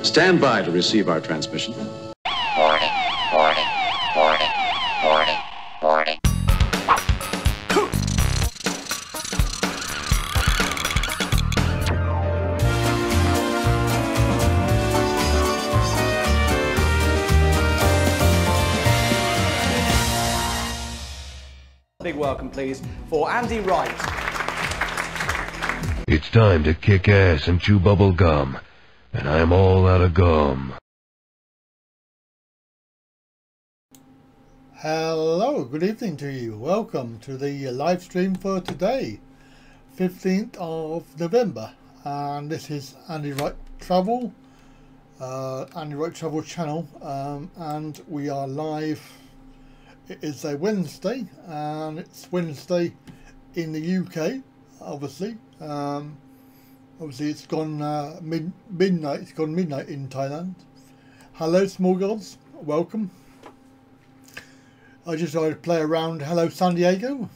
Stand by to receive our transmission. Boarding, boarding, boarding, boarding, boarding. Big welcome, please, for Andy Wright. It's time to kick ass and chew bubble gum, and I'm all out of gum. Hello, good evening to you. Welcome to the live stream for today, 15th of November, and this is Andy Wright Travel, Andy Wright Travel channel, and we are live. It is a Wednesday, and it's Wednesday in the UK, obviously. Obviously it's gone midnight. It's gone midnight in Thailand. Hello, small girls. Welcome. I just tried to play around. Hello, San Diego.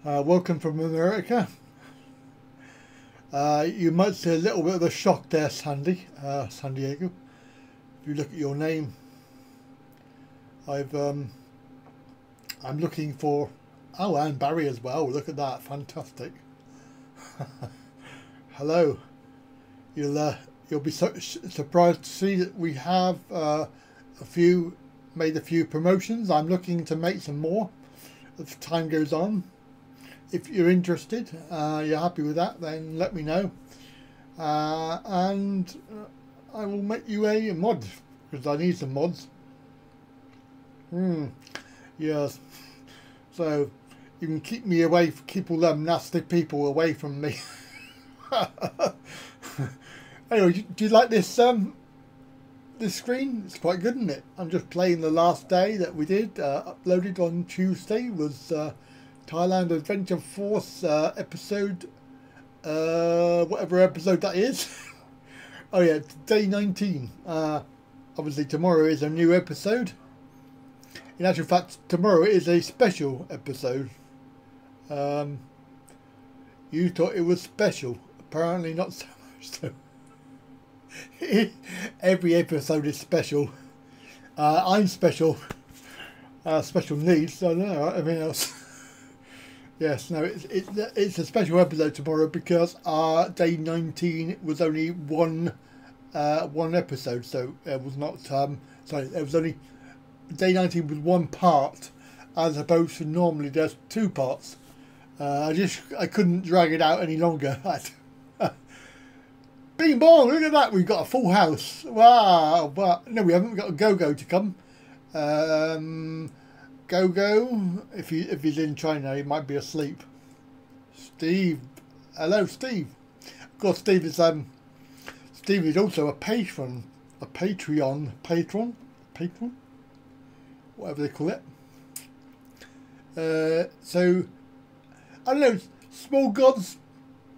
Welcome from America. You might see a little bit of a shock there, San Diego. If you look at your name, I'm looking for, oh, and Barry as well. Look at that, fantastic. Hello. You'll be so surprised to see that we have made a few promotions. I'm looking to make some more as time goes on. If you're interested, you're happy with that, then let me know, and I will make you a mod, because I need some mods. Yes, so you can keep me away, keep all them nasty people away from me. Anyway, do you like this this screen? It's quite good, isn't it? I'm just playing the last day that we did, uploaded on Tuesday, was Thailand Adventure Force episode, whatever episode that is. Oh yeah, day 19. Obviously tomorrow is a new episode. In actual fact, tomorrow is a special episode. You thought it was special. Apparently not so much. So every episode is special. I'm special. Special needs. So I don't know everything else. Yes, no, it's a special episode tomorrow because day 19 was only one episode. So it was not. Sorry, it was only. Day 19 was one part, as opposed to normally there's two parts. I couldn't drag it out any longer. Bing bong! Look at that, we've got a full house. Wow! But no, we haven't got a Go-Go to come. Go-Go, if he's in China, he might be asleep. Steve, hello, Steve. Of course, Steve is also a patron, patron. Whatever they call it. So I don't know, small gods.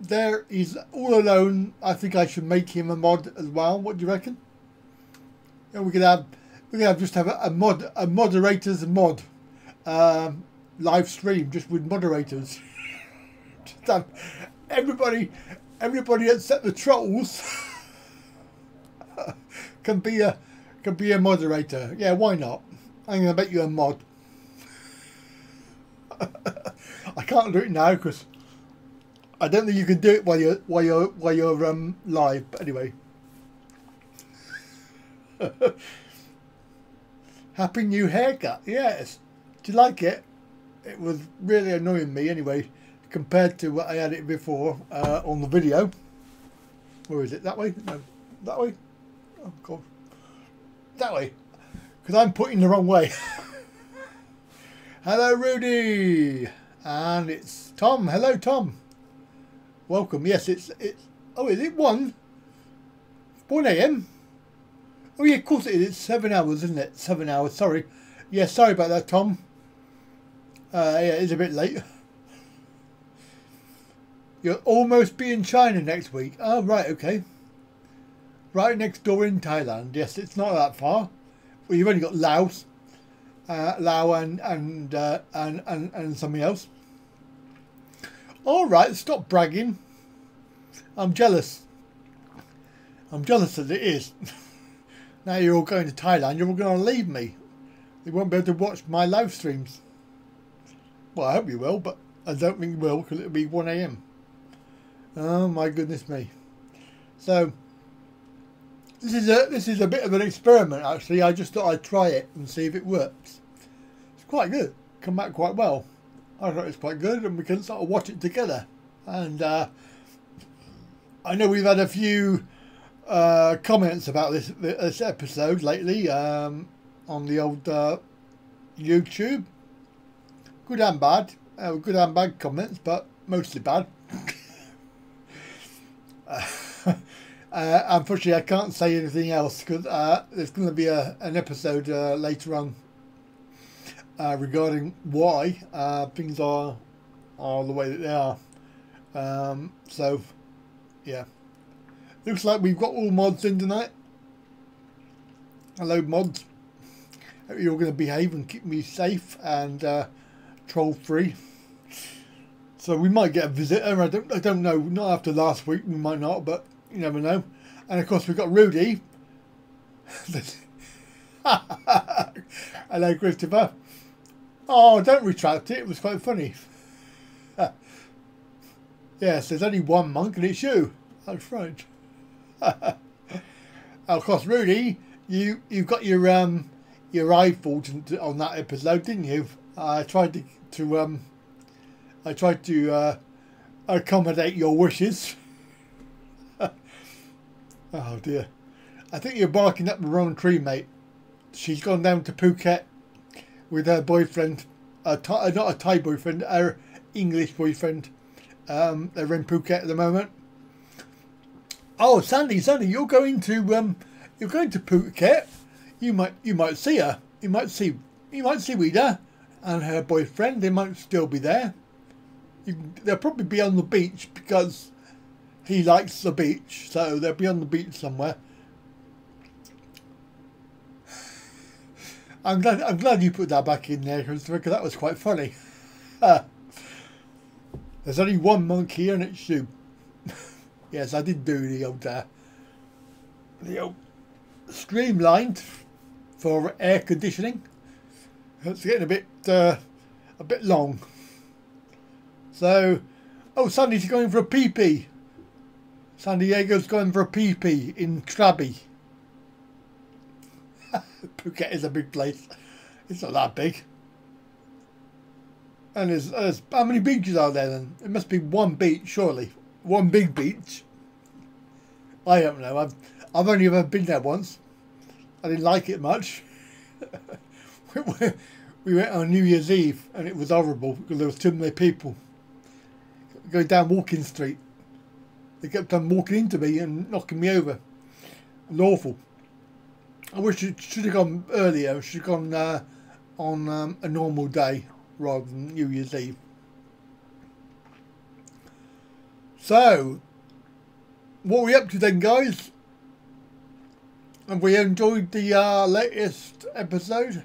There he's all alone. I think I should make him a mod as well. What do you reckon? And we could have a moderator's mod live stream just with moderators. Just have everybody except the trolls can be a moderator. Yeah, why not? I'm going to make you a mod. I can't do it now because I don't think you can do it while you're live. But anyway, happy new haircut. Yes, do you like it? It was really annoying me anyway compared to what I had it before on the video. Where is it? That way? No, that way. Oh God, that way. Because I'm putting the wrong way. Hello, Rudy, and it's Tom. Hello, Tom. Welcome. Yes, it's. Oh, is it 1 a.m.? Oh yeah, of course it is. It's 7 hours, isn't it? 7 hours. Sorry. Yeah, sorry about that, Tom. Yeah, it's a bit late. You'll almost be in China next week. Oh, right. Okay. Right next door in Thailand. Yes, it's not that far. Well, you've only got Laos, and something else. All right, stop bragging. I'm jealous. I'm jealous as it is. Now you're all going to Thailand, you're all going to leave me. You won't be able to watch my live streams. Well, I hope you will, but I don't think you will because it'll be 1 AM. Oh my goodness me. So this is a bit of an experiment actually. I just thought I'd try it and see if it works. It's quite good. Come back quite well. I thought it's quite good and we can sort of watch it together. And I know we've had a few comments about this episode lately on the old YouTube. Good and bad. Good and bad comments, but mostly bad. Unfortunately, I can't say anything else because there's going to be an episode later on regarding why things are the way that they are. So, yeah. Looks like we've got all mods in tonight. Hello, mods. Hope you're going to behave and keep me safe and troll free. So we might get a visitor. I don't know. Not after last week. We might not, but you never know. And of course we've got Rudy. Hello, Christopher. Oh, don't retract it. It was quite funny. Yes, there's only one monk and it's you. That's right. Of course, Rudy, you've got your eye fault on that episode, didn't you? I tried to accommodate your wishes. Oh dear. I think you're barking up the wrong tree, mate. She's gone down to Phuket with her boyfriend, not a Thai boyfriend, her English boyfriend. They're in Phuket at the moment. Oh, Sandy, you're going to Phuket. You might see her. You might see Rita and her boyfriend. They might still be there. They'll probably be on the beach because he likes the beach, so they'll be on the beach somewhere. I'm glad you put that back in there because that was quite funny. There's only one monk here and it's you. Yes, I did do the old streamlined for air conditioning. It's getting a bit long. So, oh, Sandy's going for a pee-pee. San Diego's going for a pee-pee in Krabi. Phuket is a big place. It's not that big. And there's how many beaches are there then? It must be one beach, surely. One big beach. I don't know. I've only ever been there once. I didn't like it much. We went on New Year's Eve and it was horrible because there was too many people. Going down Walking Street. They kept on walking into me and knocking me over. It was awful. I wish it should have gone earlier. I should have gone on a normal day rather than New Year's Eve. So, what are we up to then, guys? Have we enjoyed the latest episode?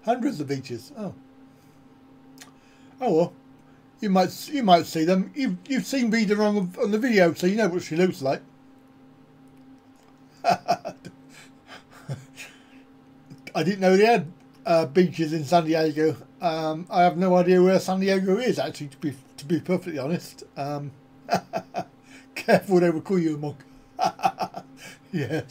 Hundreds of beaches. Oh well. You might see them. You've seen Rita on the video, so you know what she looks like. I didn't know they had beaches in San Diego. I have no idea where San Diego is actually, to be perfectly honest. Careful, they will call you a monk. Yeah,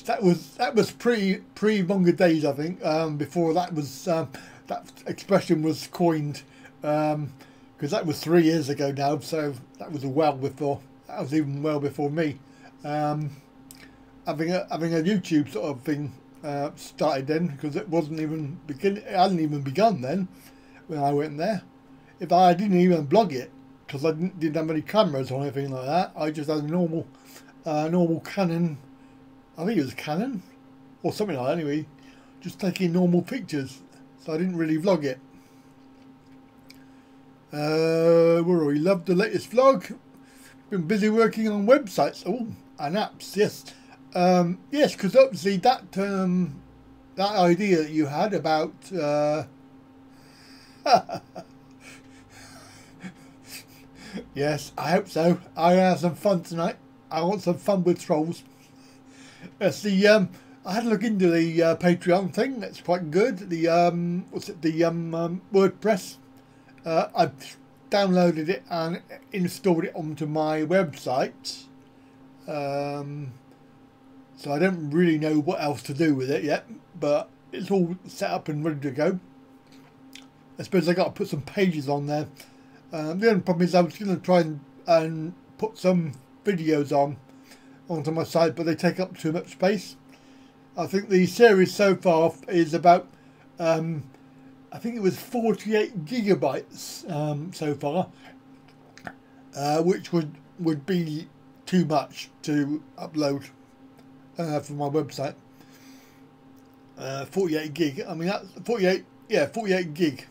that was pre-manga days, I think. Before that was that expression was coined. Because that was 3 years ago now, so that was well before. That was even well before me. Having a YouTube sort of thing started then, because it hadn't even begun then when I went there. If I didn't even blog it, because I didn't have any cameras or anything like that. I just had a normal Canon. I think it was Canon or something like that. Anyway, just taking normal pictures, so I didn't really vlog it. Where are we? Love the latest vlog. Been busy working on websites. Oh, and apps. Yes, yes. Because obviously that idea that you had about yes, I hope so. I have some fun tonight. I want some fun with trolls. It's the I had to look into the Patreon thing. That's quite good. The WordPress. I've downloaded it and installed it onto my website. So I don't really know what else to do with it yet, but it's all set up and ready to go. I suppose I got to put some pages on there. The only problem is I was going to try and put some videos onto my site, but they take up too much space. I think the series so far is about, I think it was 48 gigabytes so far, which would be too much to upload from my website. 48 gig. I mean, that's 48. Yeah, 48 gig.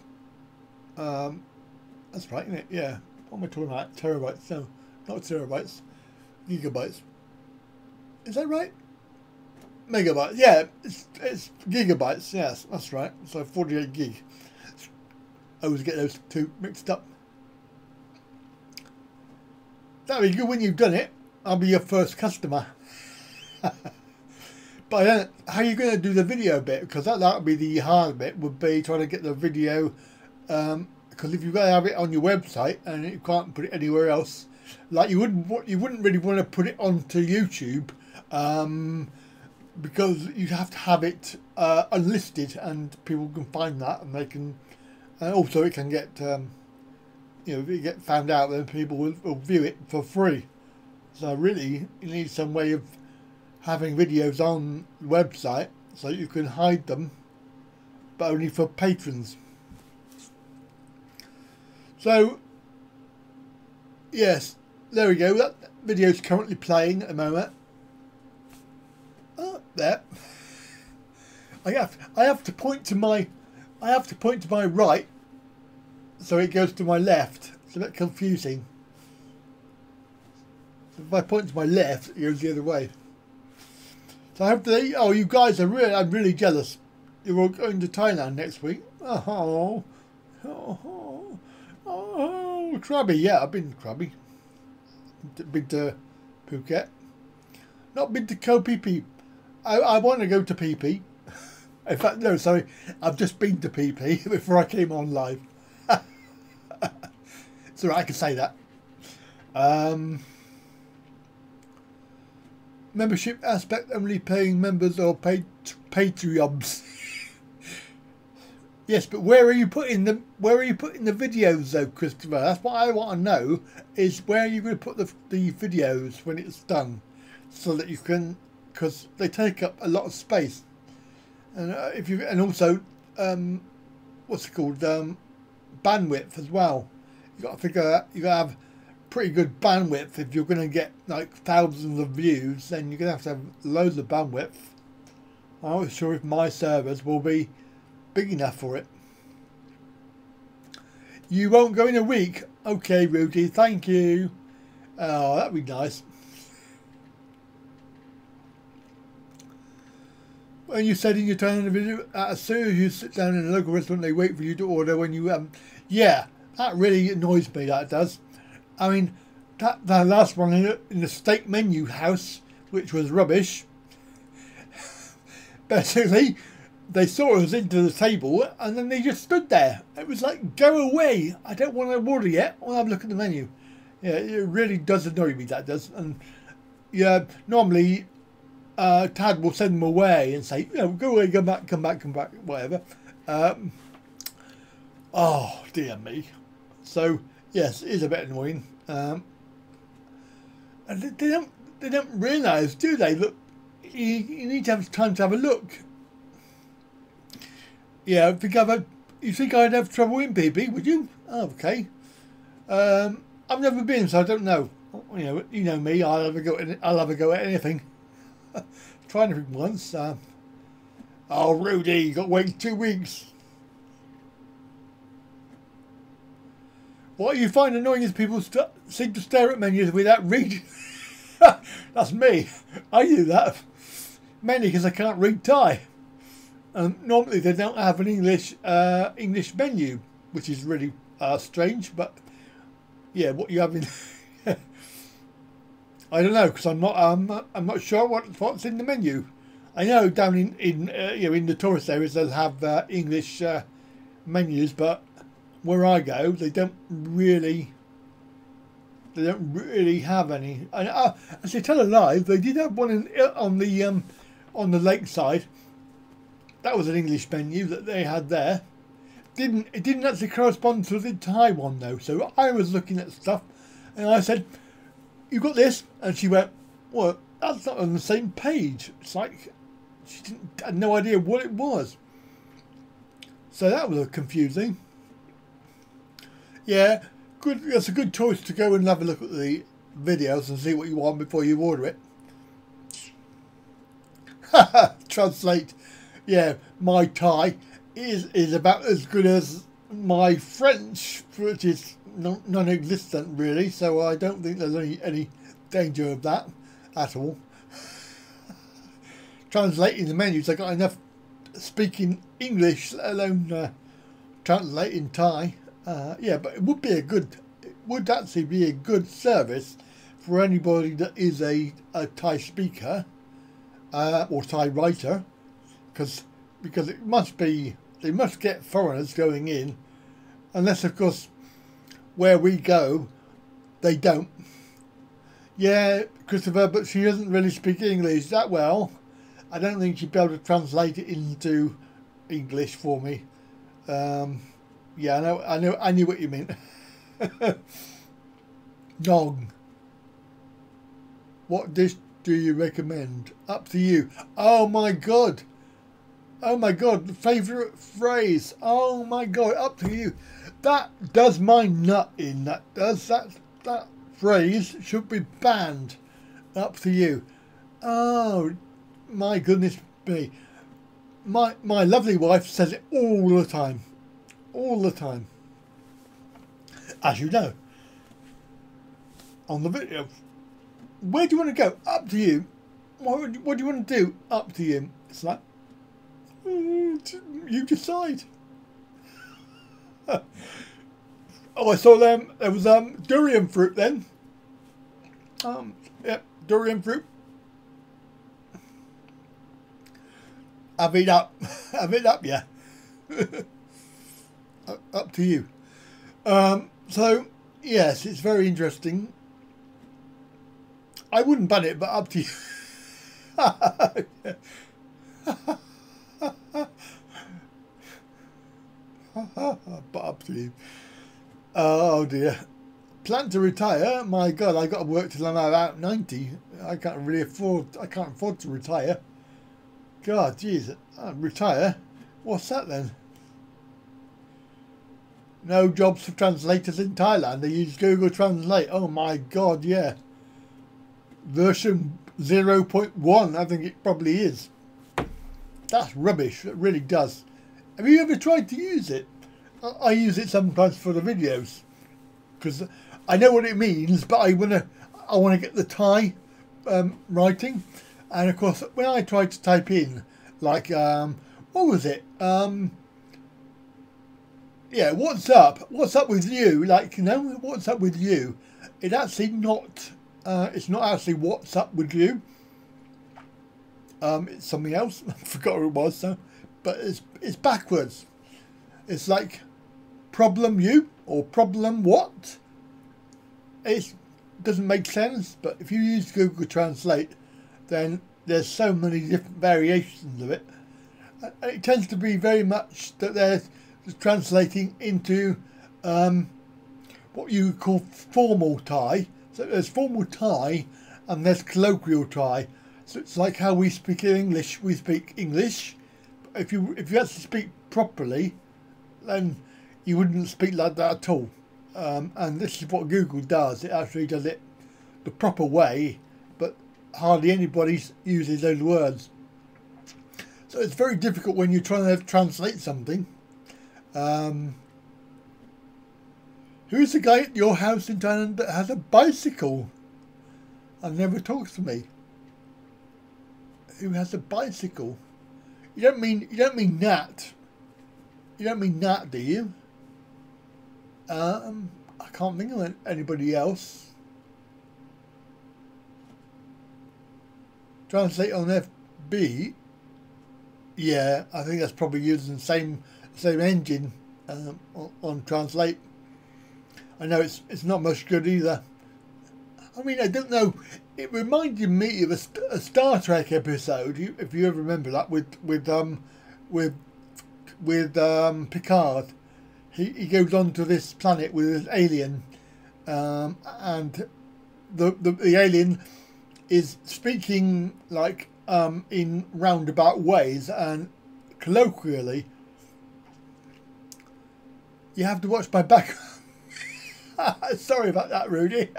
That's right, isn't it? Yeah. What am I talking about? Terabytes? No, not terabytes. Gigabytes. Is that right? Megabytes. Yeah, it's gigabytes. Yes, that's right. So 48 gig. I always get those two mixed up. That'll be good when you've done it. I'll be your first customer. But how are you going to do the video bit? Because that would be the hard bit. Would be trying to get the video. Because if you've got to have it on your website and you can't put it anywhere else, like you wouldn't really want to put it onto YouTube, because you have to have it unlisted and people can find that and they can. Also, it can get if you get found out, then people will view it for free. So really, you need some way of having videos on the website so you can hide them, but only for patrons. So yes, there we go. That video is currently playing at the moment. Oh, there. I have to point to my right, so it goes to my left. It's a bit confusing. If I point to my left, it goes the other way. So hopefully, oh, you guys are I'm really jealous. You're all going to Thailand next week. Oh, Krabi. Yeah, I've been to Krabi. Been to Phuket. Not been to Koh Phi Phi. I want to go to Phi Phi. In fact, no, sorry. I've just been to Phi Phi before I came on live. It's alright, I can say that. Membership aspect, only paying members or Patreons. Yes, but where are you putting the videos though, Christopher? That's what I want to know, is where are you going to put the videos when it's done, so that you can, because they take up a lot of space, and also what's it called, bandwidth as well. You got to figure out, you got to have pretty good bandwidth if you're going to get like thousands of views. Then you're going to have loads of bandwidth. I'm not sure if my servers will be big enough for it. You won't go in a week? Okay, Rudy, thank you. Oh, that'd be nice. When you said in your Thailand video, as soon as you sit down in a local restaurant, they wait for you to order when you yeah, that really annoys me, that does. I mean, that last one in the steak menu house, which was rubbish. Basically, they saw us into the table and then they just stood there. It was like, go away. I don't want to order yet. I'll have a look at the menu. Yeah, it really does annoy me, that does. And yeah, normally Tad will send them away and say, go away, come back, whatever. Oh, dear me. So, yes, it is a bit annoying. And they don't realise, do they? Look, you need to have time to have a look. Yeah, you think I'd have trouble in PB, would you? Oh, okay. I've never been, so I don't know. You know me. I'll have a go at anything. Tried anything once. Oh, Rudy, you got to wait 2 weeks. What you find annoying is people seem to stare at menus without reading. That's me. I do that. Mainly because I can't read Thai. Normally they don't have an English menu, which is really strange. But yeah, what you have in I don't know, because I'm not sure what's in the menu. I know down in you know, in the tourist areas they'll have English menus, but where I go they don't really have any. And as I tell a lie, they did have one on the lakeside. That was an English menu that they had there. It didn't actually correspond to the Thai one though. So I was looking at stuff, and I said, "You got this?" And she went, "Well, that's not on the same page." It's like she had no idea what it was. So that was confusing. Yeah, good. That's a good choice to go and have a look at the videos and see what you want before you order it. Translate. Yeah, my Thai is about as good as my French, which is non-existent really. So I don't think there's any danger of that at all. Translating the menus, I got enough speaking English, let alone translating Thai. Yeah, but it would actually be a good service for anybody that is a Thai speaker or Thai writer, because it must be, they must get foreigners going in, unless of course where we go they don't. Yeah, Christopher, but she doesn't really speak English that well. I don't think she'd be able to translate it into English for me. Yeah, I knew what you meant. Nog. What dish do you recommend? Up to you. Oh my god. Oh my god, favourite phrase. Oh my god, up to you. That does my nut in. That phrase should be banned. Up to you. Oh my goodness me. My lovely wife says it all the time. All the time. As you know. On the video. Where do you want to go? Up to you. What do you want to do? Up to you. It's like, you decide. Oh, I saw them. There was durian fruit then. Yep, durian fruit. Have it up. Have it up, yeah. Up to you. So, yes, it's very interesting. I wouldn't ban it, but up to you. But up to you. Oh dear. Plan to retire? My God, I got to work till I'm about 90. I can't afford to retire. God, jeez, retire? What's that then? No jobs for translators in Thailand. They use Google Translate. Oh my God, yeah. Version 0.1, I think it probably is. That's rubbish. It really does. Have you ever tried to use it? I use it sometimes for the videos because I know what it means, but I wanna get the Thai writing, and of course when I tried to type in like what was it? Yeah, what's up? What's up with you? Like, you know, what's up with you? It actually not. It's not actually what's up with you. It's something else. I forgot what it was. So, but it's backwards. It's like problem you or problem what. It doesn't make sense. But if you use Google Translate, then there's so many different variations of it. And it tends to be very much that there's translating into what you call formal Thai. So there's formal Thai and there's colloquial Thai. So it's like how we speak in English. We speak English. If you actually speak properly, then you wouldn't speak like that at all. And this is what Google does. It actually does it the proper way, but hardly anybody uses those words. So it's very difficult when you're trying to translate something. Who's the guy at your house in Thailand that has a bicycle and never talks to me? Who has a bicycle? You don't mean Nat. You don't mean Nat, do you? I can't think of anybody else. Translate on FB. Yeah, I think that's probably using the same engine on Translate. I know it's not much good either. I mean, I don't know. It reminded me of a Star Trek episode, if you ever remember that, with Picard. He goes on to this planet with this alien, and the alien is speaking like in roundabout ways, and colloquially. You have to watch my back. Sorry about that, Rudy.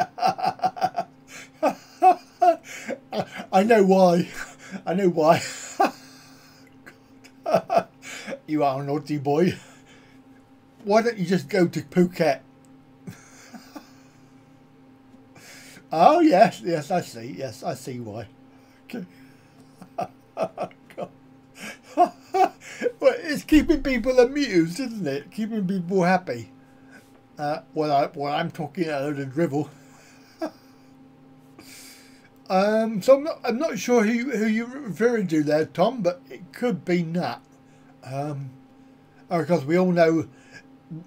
I know why. I know why. You are a naughty boy. Why don't you just go to Phuket? Oh, yes, yes, I see. Yes, I see why. Okay. Well, it's keeping people amused, isn't it? Keeping people happy. While I'm talking a load of drivel. So I'm not sure who you're referring to there, Tom, but it could be Nat. Because we all know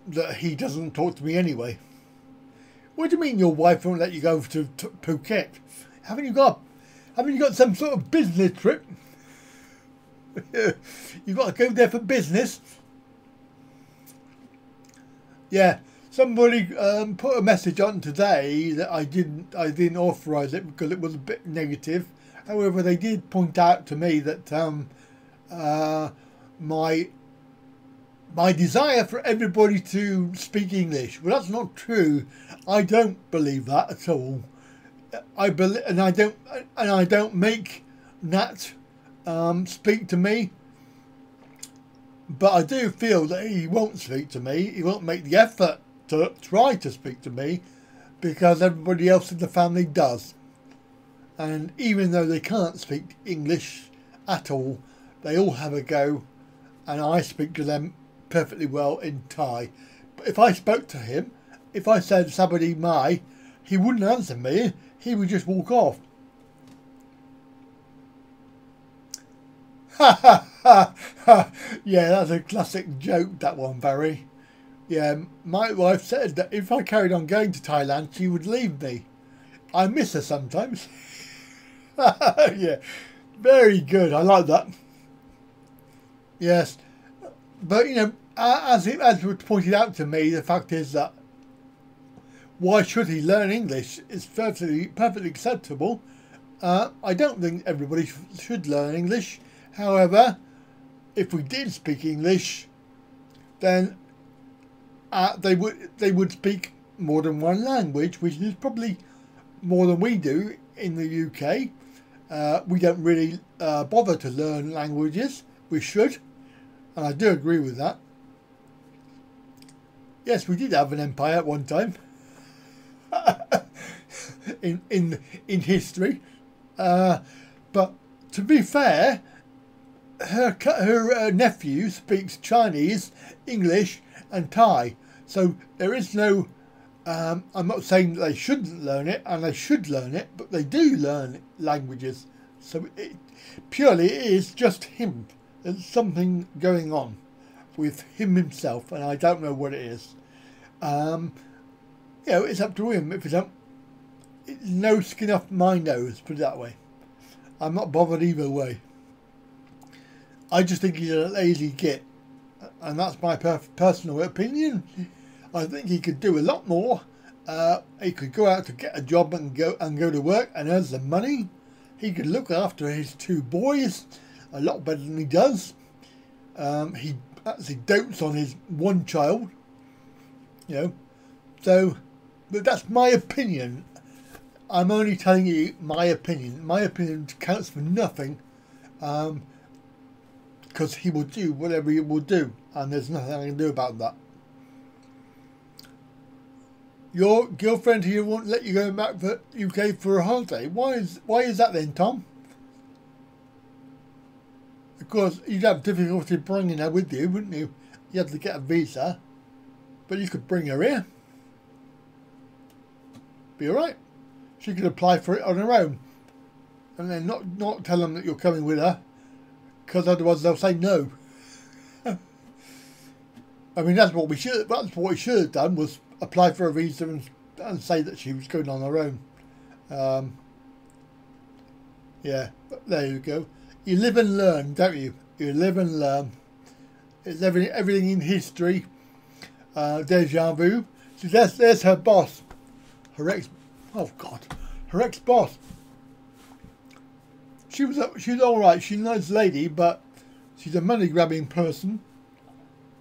that he doesn't talk to me anyway. What do you mean your wife won't let you go to Phuket? Haven't you got some sort of business trip? You've got to go there for business. Yeah, somebody put a message on today that I didn't authorise it because it was a bit negative. However, they did point out to me that my desire for everybody to speak English. Well, that's not true. I don't believe that at all. I don't make Nat speak to me, but I do feel that he won't speak to me. He won't make the effort to try to speak to me because everybody else in the family does. And even though they can't speak English at all, they all have a go, and I speak to them perfectly well in Thai. But if I spoke to him, if I said "Sabadi Mai," he wouldn't answer me. He would just walk off. Ha ha ha ha! Yeah, that's a classic joke, that one, Barry. Yeah, my wife said that if I carried on going to Thailand, she would leave me. I miss her sometimes. Yeah, very good. I like that. Yes, but you know, as was pointed out to me, the fact is that why should he learn English? It's perfectly acceptable. I don't think everybody should learn English. However, if we did speak English, then they would speak more than one language, which is probably more than we do in the UK. We don't really bother to learn languages. We should, and I do agree with that. Yes, we did have an empire at one time in history, but to be fair, her nephew speaks Chinese, English, and Thai. So there is no. I'm not saying that they shouldn't learn it, and they should learn it, but they do learn languages. So it is just him. There's something going on with him himself, and I don't know what it is. You know, it's up to him. If you don't, it's no skin off my nose, put it that way. I'm not bothered either way. I just think he's a lazy git, and that's my personal opinion. I think he could do a lot more. He could go out to get a job and go to work and earn some money. He could look after his two boys a lot better than he does. He actually dotes on his one child, you know. So, but that's my opinion. I'm only telling you my opinion. My opinion counts for nothing, because he will do whatever he will do, and there's nothing I can do about that. Your girlfriend here won't let you go back to UK for a holiday. Why is that then, Tom? Of course, you'd have difficulty bringing her with you, wouldn't you? You have to get a visa, but you could bring her here. Be alright. She could apply for it on her own. and then not tell them that you're coming with her, because otherwise they'll say no. I mean, that's what we should have done, was apply for a visa and say that she was going on her own. Yeah, but there you go. You live and learn, don't you? You live and learn. It's everything in history. Deja vu. So there's her boss. Her ex-boss. She's all right. She's a nice lady, but she's a money grabbing person.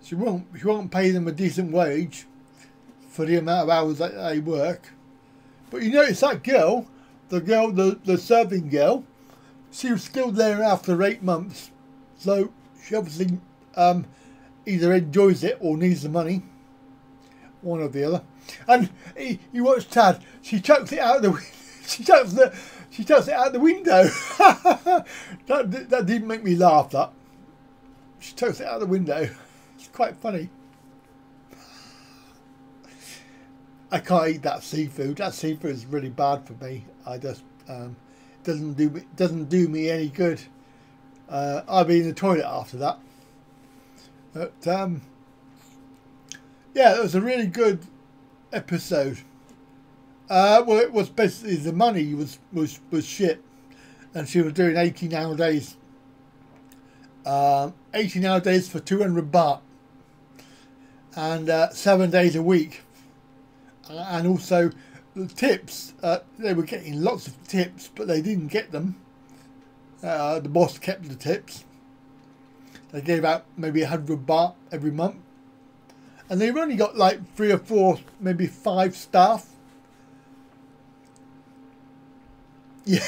She won't pay them a decent wage for the amount of hours that they work. But you notice that girl, the serving girl, she was still there after 8 months. So she obviously either enjoys it or needs the money, one or the other. And you watch Tad. She chucks it out the she chucks it out the window. that didn't make me laugh. That she chucks it out the window. It's quite funny. I can't eat that seafood. That seafood is really bad for me. I just doesn't do me any good. I'll be in the toilet after that. But yeah, it was a really good episode. Well, it was basically the money was shit, and she was doing 18-hour days. 18-hour days for 200 baht, and 7 days a week. And also the tips, they were getting lots of tips, but they didn't get them. The boss kept the tips. They gave out maybe 100 baht every month, and they've only got like 3 or 4, maybe 5 staff. Yeah,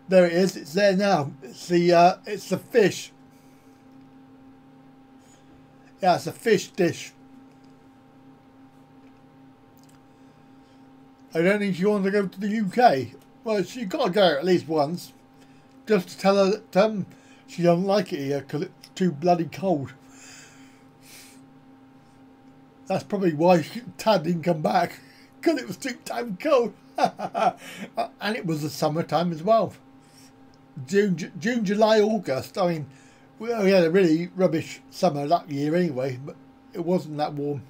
there it is. It's there now. It's the fish. Yeah, it's a fish dish. I don't think she wants to go to the UK. Well, she's got to go at least once, just to tell her that she doesn't like it here because it's too bloody cold. That's probably why Tad didn't come back, because it was too damn cold. And it was the summertime as well. June, July, August. I mean, we had a really rubbish summer that year anyway, but it wasn't that warm.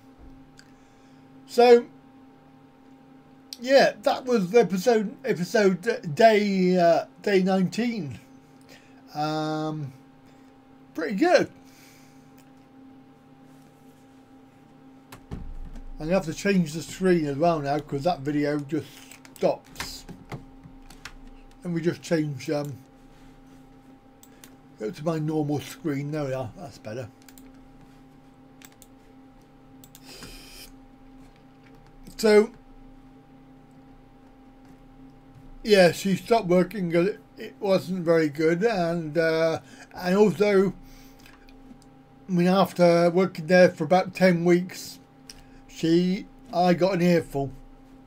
So yeah, that was episode day 19. Pretty good. I'm going to have to change the screen as well now, because that video just stops. And we just change go to my normal screen. There we are, that's better. So yeah, she stopped working because it wasn't very good, and also, I mean, after working there for about 10 weeks, I got an earful.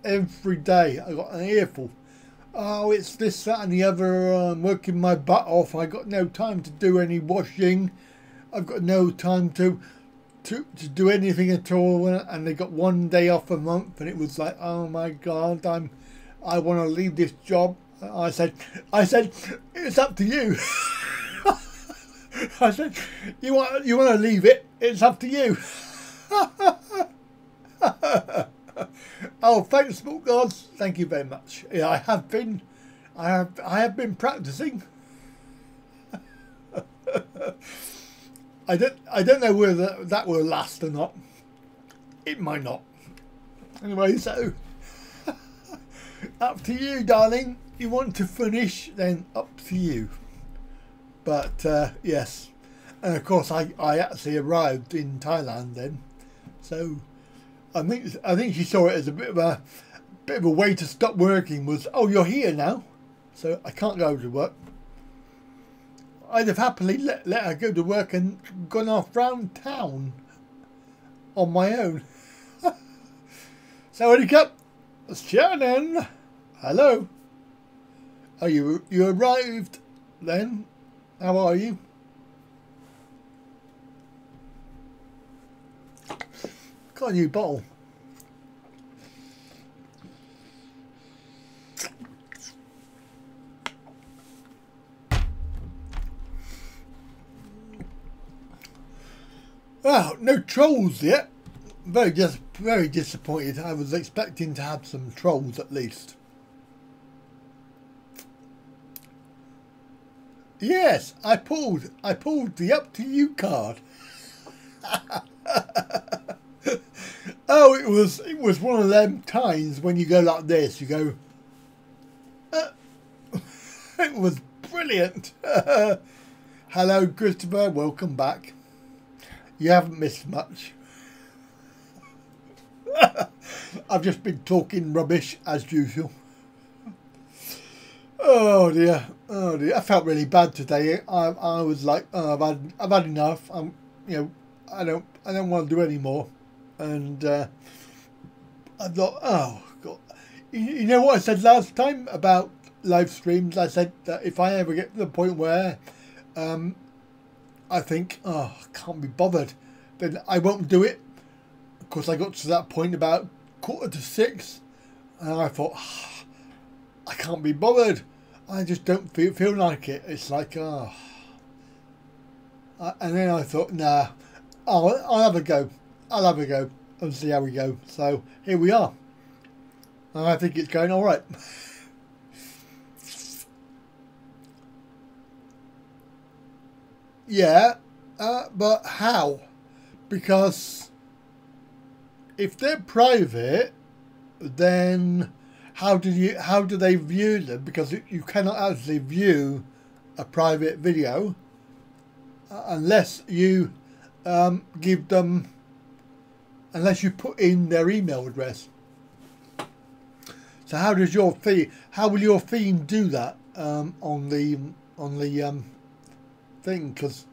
Every day I got an earful. Oh, it's this, that and the other. I'm working my butt off. I got no time to do any washing. I've got no time to do anything at all. And they got 1 day off a month, and it was like, oh my God, I want to leave this job. I said, it's up to you. I said, you want to leave it? It's up to you. Oh, thanks, Smoke Gods. Thank you very much. Yeah, I have been practicing. I don't know whether that will last or not. It might not. Anyway, so up to you, darling. You want to finish, then up to you. But yes, and of course I actually arrived in Thailand then, so I think she saw it as a bit of a way to stop working. Was, oh, you're here now, so I can't go to work. I'd have happily let her go to work and gone off round town on my own. So wake up, Shannon. Hello. Oh, you arrived then? How are you? Got a new bottle. Well, no trolls yet. Very disappointed. I was expecting to have some trolls at least. Yes, I pulled the up to you card. Oh, it was one of them times when you go like this. You go. It was brilliant. Hello, Christopher. Welcome back. You haven't missed much. I've just been talking rubbish as usual. Oh dear, oh dear. I felt really bad today. I was like, oh, I've had enough. I don't want to do any more. And I thought, oh God, you know what I said last time about live streams? I said that if I ever get to the point where I think, oh, I can't be bothered, then I won't do it. Of course, I got to that point about 5:45, and I thought, oh, I can't be bothered. I just don't feel like it. It's like, oh. And then I thought, nah, I'll have a go. I'll have a go and see how we go. So here we are. And I think it's going all right. Yeah, but how? Because if they're private, then how do they view them? Because you cannot actually view a private video unless you give them, unless you put in their email address. So how will your feed do that on the thing? Because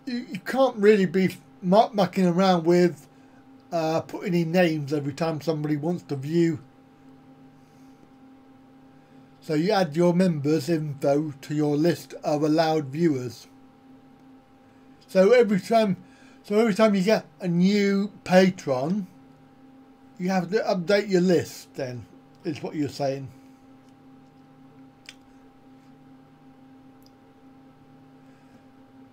you can't really be mucking around with putting in names every time somebody wants to view. So you add your members' info to your list of allowed viewers. So every time you get a new patron, you have to update your list. Then is what you're saying.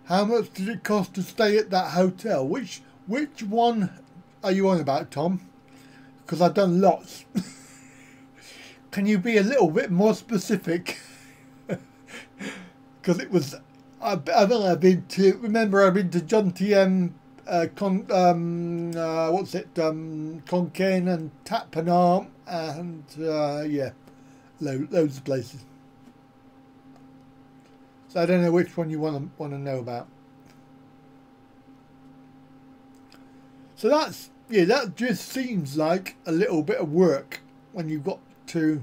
How much did it cost to stay at that hotel? Which one are you on about, Tom? Because I've done lots. Can you be a little bit more specific? Because it was, I've been to John T.M. Concan and Tatpanam and yeah, loads of places. So I don't know which one you want to know about. So that just seems like a little bit of work when you've got to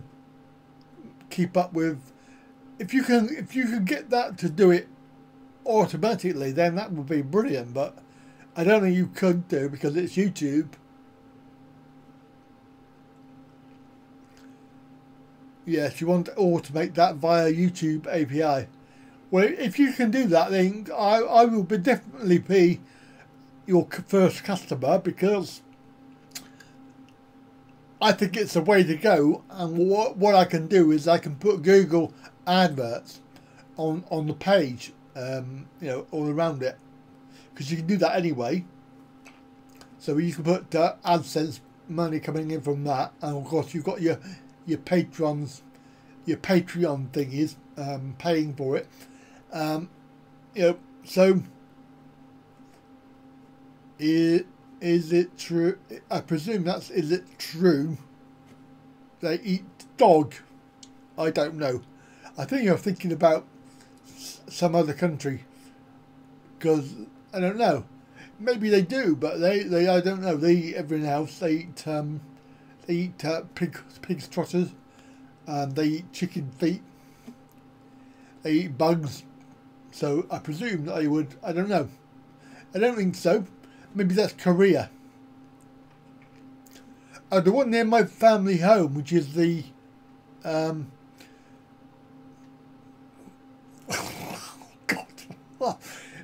keep up with. If you can get that to do it automatically, then that would be brilliant. But I don't think you could do, because it's YouTube. Yes, you want to automate that via YouTube API. Well, if you can do that, then I will definitely be your first customer, because I think it's the way to go. And what I can do is I can put Google adverts on the page, all around it, because you can do that anyway. So you can put AdSense money coming in from that, and of course you've got your patrons, your Patreon thingies paying for it. So is it true? I presume is it true they eat dog? I don't know. I think you're thinking about some other country, because I don't know. Maybe they do, but they I don't know. They eat everything else. They eat pig's trotters. They eat chicken feet. They eat bugs. So I presume that they would. I don't know. I don't think so. Maybe that's Korea. The one near my family home, which is the God,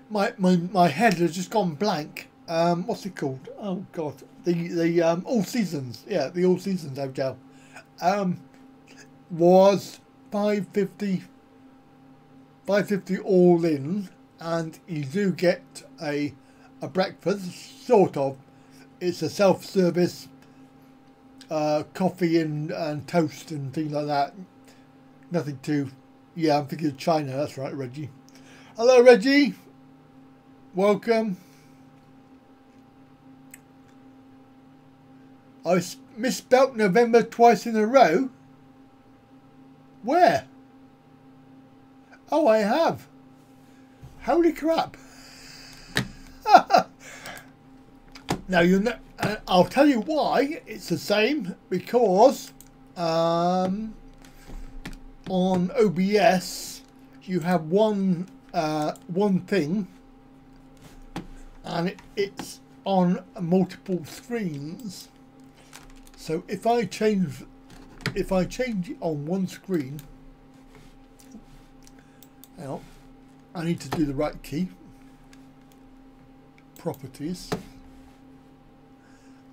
my head has just gone blank. What's it called? Oh God, the All Seasons. Yeah, the All Seasons hotel. Was $550 all in, and you do get a a breakfast, sort of. It's a self-service coffee and toast and things like that. Nothing too... Yeah, I'm thinking of China. That's right, Reggie. Hello, Reggie. Welcome. I misspelt November twice in a row. Where? Oh, I have. Holy crap. Now, you know, I'll tell you why it's the same, because on OBS you have one thing, and it's on multiple screens. So if I change it on one screen, now I need to do the right key, properties,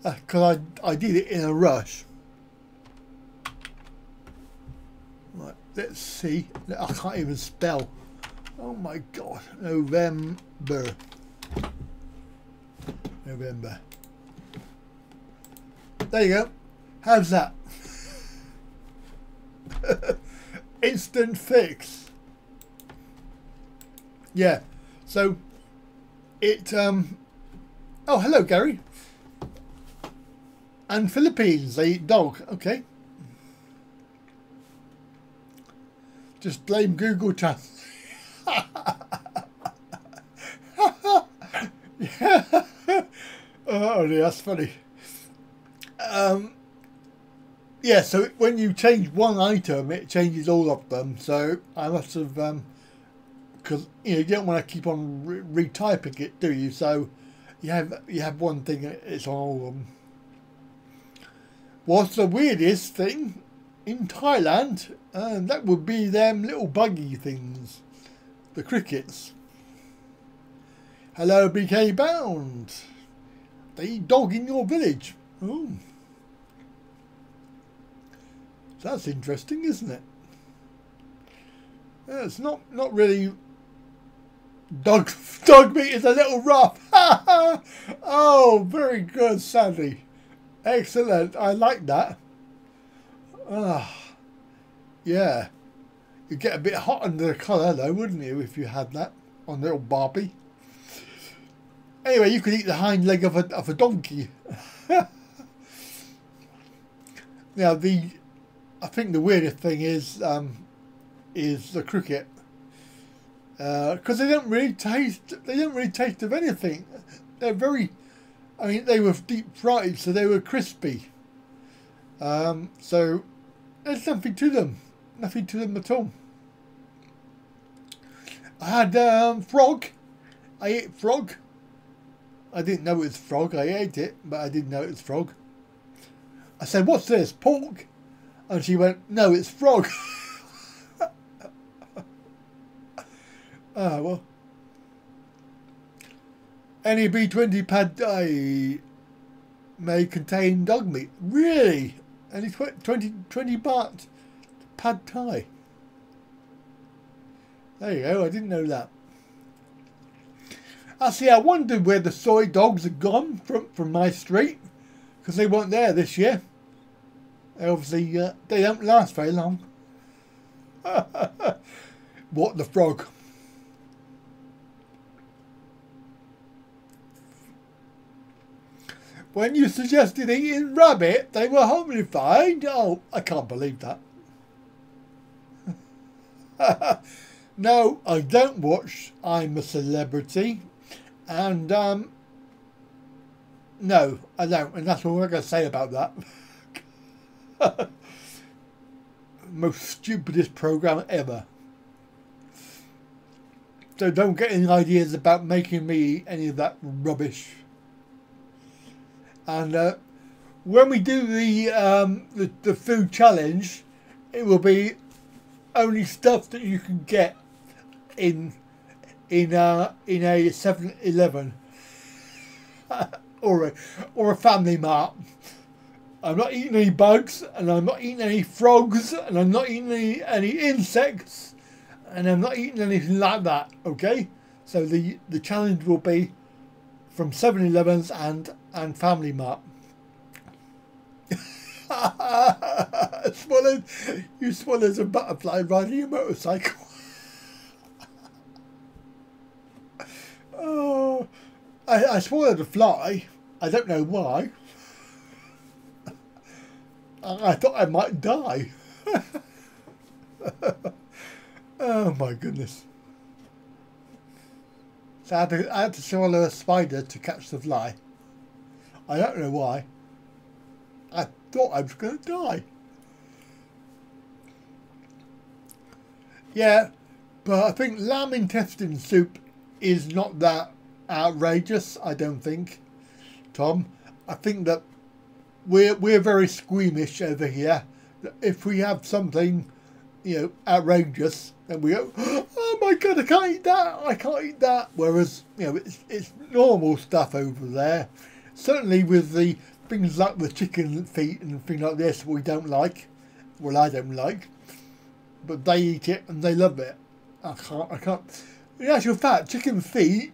because I did it in a rush. Right, let's see. I can't even spell. Oh my god. November. There you go. How's that? Instant fix. Yeah. So it oh, hello Gary. And Philippines, they eat dog. Okay. Just blame Google Translate. Yeah. Oh dear, that's funny. Yeah, so when you change one item, it changes all of them. So I must have, because you don't want to keep on retyping it, do you? So you have one thing, it's on all of them. What's the weirdest thing in Thailand? That would be them little buggy things, the crickets. Hello, BK Bound. They eat dog in your village. Oh, that's interesting, isn't it? It's not really. Dog meat is a little rough. Oh, very good, Sandy. Excellent. I like that. Yeah. You'd get a bit hot under the collar though, wouldn't you, if you had that on little Barbie? Anyway, you could eat the hind leg of a donkey. Now I think the weirdest thing is the cricket, because they don't really taste of anything. They're very, I mean, they were deep fried, so they were crispy. So there's nothing to them at all. I had frog. I ate frog. I didn't know it was frog. I ate it, but I didn't know it was frog. I said, "What's this? Pork?" And she went, "No, it's frog." Ah, well. Any B20 pad thai may contain dog meat. Really? Any 20 baht pad thai. There you go. I didn't know that. Actually, I wondered where the soy dogs had gone from my street, because they weren't there this year. They obviously they don't last very long. What the frog? When you suggested eating rabbit, they were horrified. Oh, I can't believe that. No, I don't watch I'm a Celebrity. And, no, I don't. And that's all I'm going to say about that. Most stupidest program ever. So don't get any ideas about making me eat any of that rubbish. And when we do the food challenge, it will be only stuff that you can get in a 7-Eleven or a Family Mart. I'm not eating any bugs, and I'm not eating any frogs, and I'm not eating any insects, and I'm not eating anything like that. Okay, so the challenge will be from 7-Elevens and Family Mart. You swallowed a butterfly riding a motorcycle. Oh, I swallowed a fly. I don't know why. I thought I might die. Oh my goodness. So I had to swallow a spider to catch the fly. I don't know why. I thought I was going to die. Yeah, but I think lamb intestine soup is not that outrageous, I don't think, Tom. I think that we're very squeamish over here. If we have something, you know, outrageous, then we go, oh my God, I can't eat that, I can't eat that. Whereas, you know, it's normal stuff over there. Certainly with the things like the chicken feet and things like this we don't like. Well, I don't like. But they eat it and they love it. I can't. In actual fact, chicken feet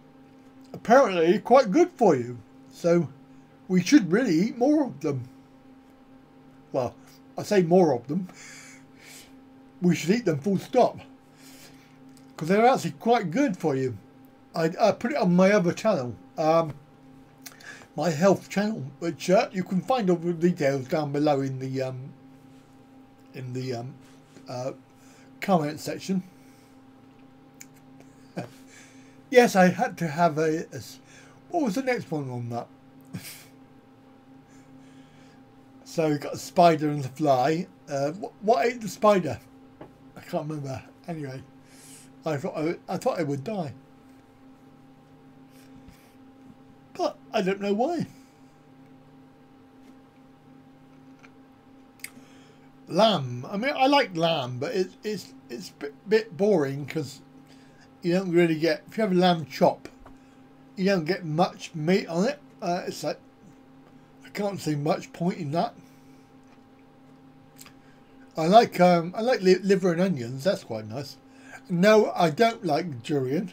apparently quite good for you. So we should really eat more of them. Well, I say more of them. We should eat them full stop. Because they're actually quite good for you. I put it on my other channel. My health channel, which you can find all the details down below in the comment section. Yes, I had to have a what was the next one on that? So we got a spider and the fly. What ate the spider? I can't remember. Anyway, I thought I would die, but I don't know why. Lamb. I mean, I like lamb, but it's a bit boring because you don't really get, if you have a lamb chop, you don't get much meat on it. It's like, I can't see much point in that. I like liver and onions. That's quite nice. No, I don't like durian.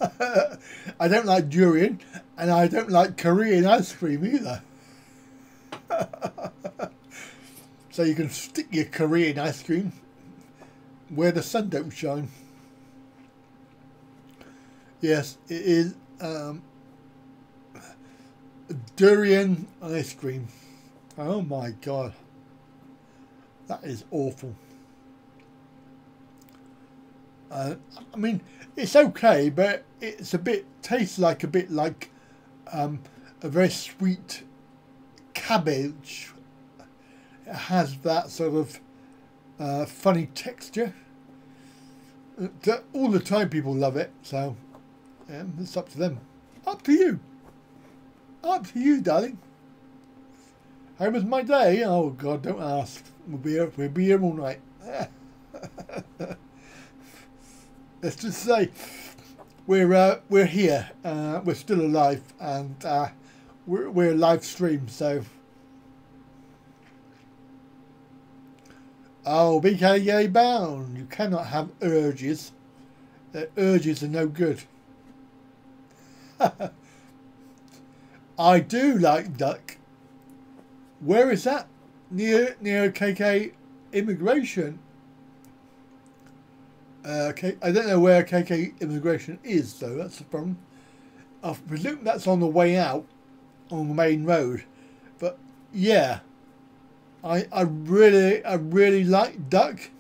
I don't like durian, and I don't like Korean ice cream either. So you can stick your Korean ice cream where the sun don't shine. Yes, it is durian ice cream. Oh my God, that is awful. I mean, it's okay, but it's tastes like a bit like a very sweet cabbage. It has that sort of funny texture. All the Thai people love it, so yeah, it's up to them. Up to you. Up to you, darling. How was my day? Oh God, don't ask. We'll be here all night. Let's just say we're here. We're still alive, and we're live stream. So, oh, BKA bound. You cannot have urges. Urges are no good. I do like duck. Where is that? Near KK immigration. Okay, I don't know where KK immigration is though. That's the problem. I presume that's on the way out on the main road. But yeah, I really like duck.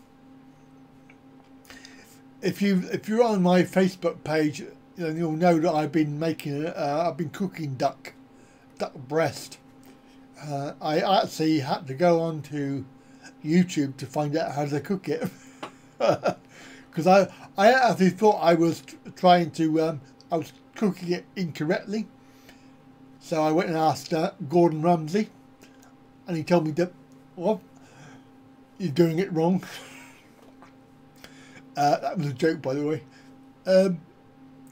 If you're on my Facebook page, then you'll know that I've been cooking duck breast. I actually had to go on to YouTube to find out how to cook it. Because I actually thought I was trying to, I was cooking it incorrectly. So I went and asked Gordon Ramsay, and he told me that, well, you're doing it wrong. That was a joke, by the way.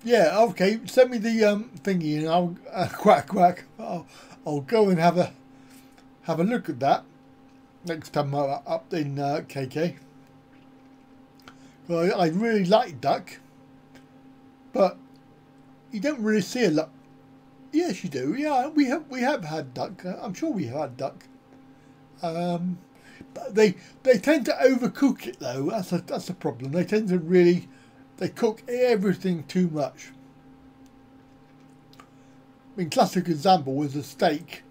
Yeah, okay, send me the thingy, and I'll quack. I'll go and have a look at that next time I'm up in KK. Well, I really like duck, but you don't really see a lot Yes, you do. Yeah, we have had duck. I'm sure we have had duck. But they tend to overcook it though. That's a problem. They tend to they cook everything too much. I mean, classic example was a steak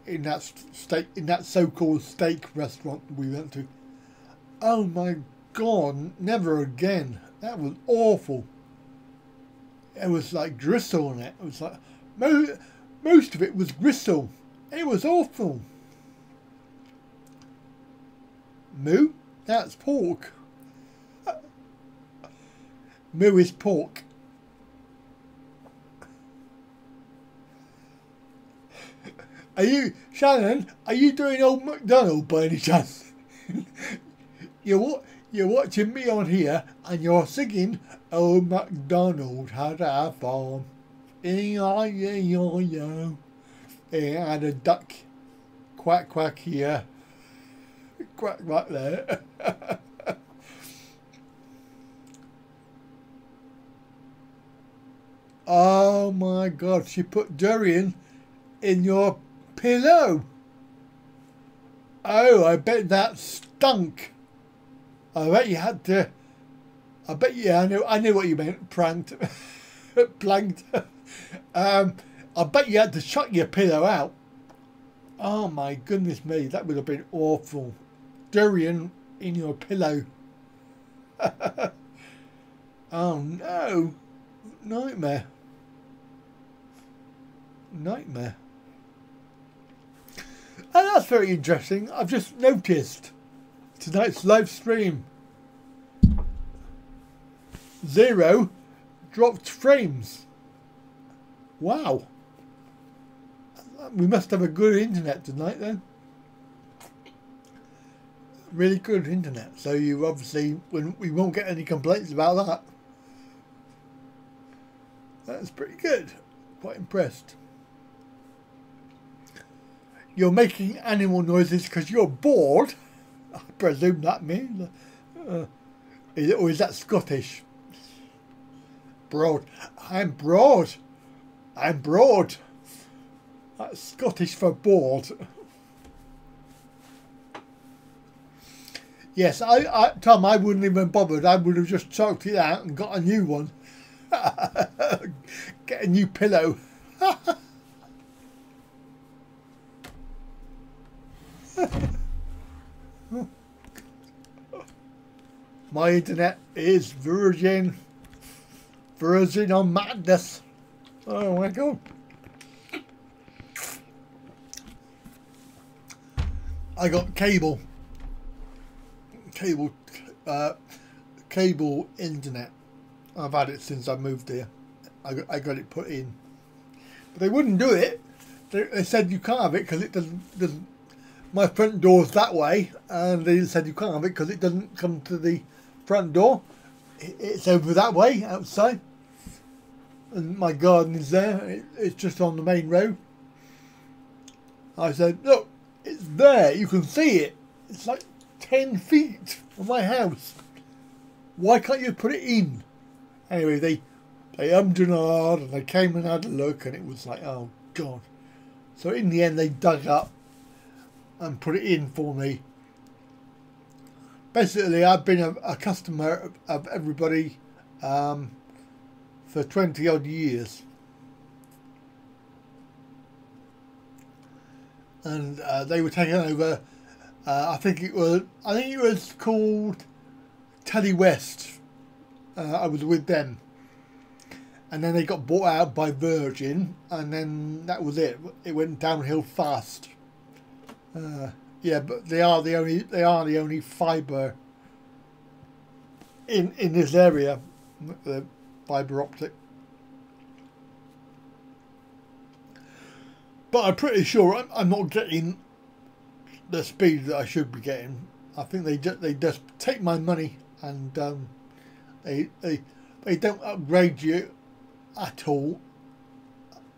in that so-called steak restaurant we went to. Oh my God, never again. That was awful. It was like gristle on it. It was like most of it was gristle. It was awful. Moo? That's pork. Moo is pork. Shannon, are you doing Old MacDonald by any chance? You're watching me on here and you're singing Old MacDonald had a farm. E-I-E-I-O. He had a duck. Quack quack here. Quack quack there. Oh my God, she put durian in your pillow. Oh, I bet that stunk. I bet you had to. I bet you. I knew what you meant. Pranked. Planked. I bet you had to chuck your pillow out. Oh my goodness me, that would have been awful. Durian in your pillow. Oh no. Nightmare. Nightmare. And that's very interesting. I've just noticed tonight's live stream. 0 dropped frames. Wow. We must have a good internet tonight then. Really good internet. So you obviously, we won't get any complaints about that. That's pretty good. Quite impressed. You're making animal noises because you're bored. I presume that means. Or is that Scottish? Broad. I'm broad. I'm broad. That's Scottish for bored. Yes, Tom, I wouldn't even bothered. I would have just chucked it out and got a new one. Get a new pillow. My internet is Virgin on madness. Oh my God. I got cable internet. I've had it since I moved here. I got it put in, but they wouldn't do it. They said you can't have it because it doesn't. My front door's that way, and they said you can't have it because it doesn't come to the front door. It's over that way outside, and my garden is there. It's just on the main road. I said, look, it's there. You can see it. It's like 10 feet from my house. Why can't you put it in? Anyway, they ummed and ahed, and they came and had a look, and it was like, oh God. So in the end, they dug up and put it in for me. Basically, I've been a customer of everybody for 20 odd years. And they were taken over. I think it was called Telly West. I was with them, and then they got bought out by Virgin, and then that was it. It went downhill fast. Yeah, but they are the only fibre in this area, the fibre optic. But I'm pretty sure I'm not getting the speed that I should be getting. I think they just take my money, and they don't upgrade you at all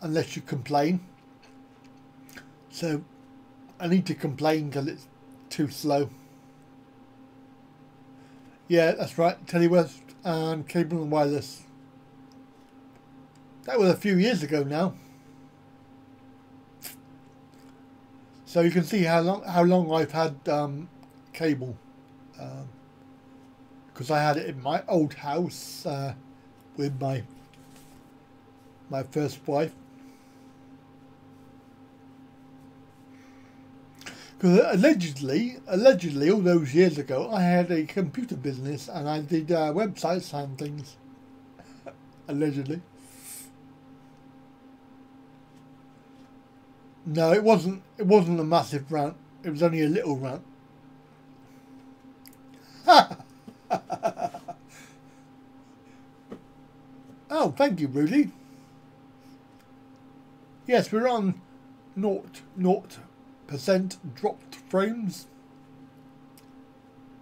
unless you complain. So I need to complain because it's too slow. Yeah, that's right. Telly West and Cable and Wireless. That was a few years ago now. So you can see how long I've had cable, because I had it in my old house with my first wife. Because allegedly, all those years ago, I had a computer business and I did websites and things. Allegedly. No, it wasn't a massive rant. It was only a little rant. Oh, thank you, Rudy. Yes, we're on 0% dropped frames.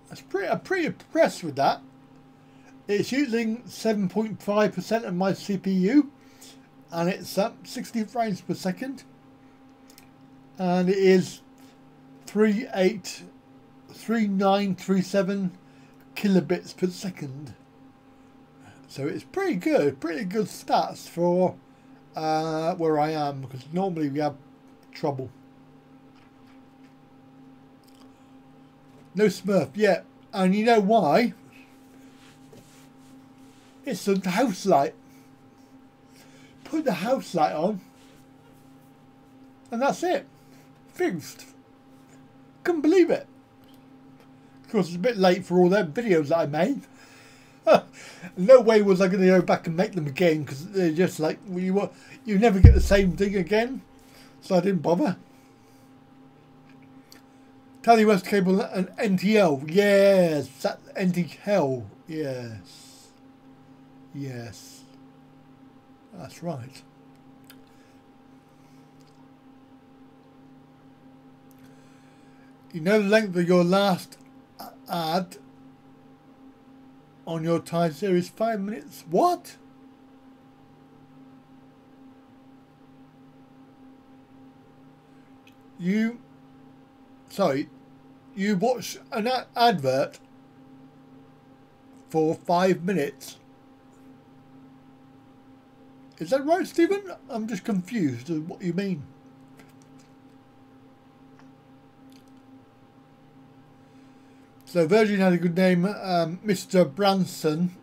I'm pretty impressed with that. It's using 7.5% of my CPU, and it's up 60 frames per second, and it is 3937 kilobits per second. So it's pretty good stats for where I am, because normally we have trouble. No Smurf yet, and you know why? It's the house light. Put the house light on, and that's it. Fixed. Couldn't believe it. Of course, it's a bit late for all them videos that I made. No way was I going to go back and make them again, because they're just like, you never get the same thing again. So I didn't bother. Tally West cable and NTL. Yes, that NTL. Yes. Yes. That's right. You know the length of your last ad on your time series? 5 minutes. What? You watch an advert for 5 minutes. Is that right, Stephen? I'm just confused as what you mean. So Virgin had a good name, Mr. Branson.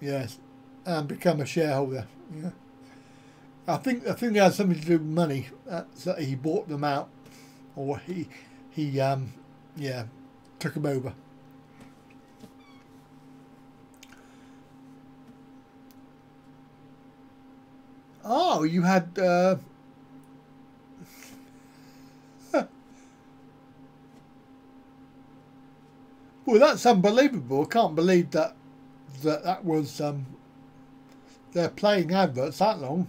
Yes, and become a shareholder. Yeah. I think it had something to do with money. So he bought them out, or he took them over. Oh, you had well, that's unbelievable. I can't believe that was they're playing adverts that long.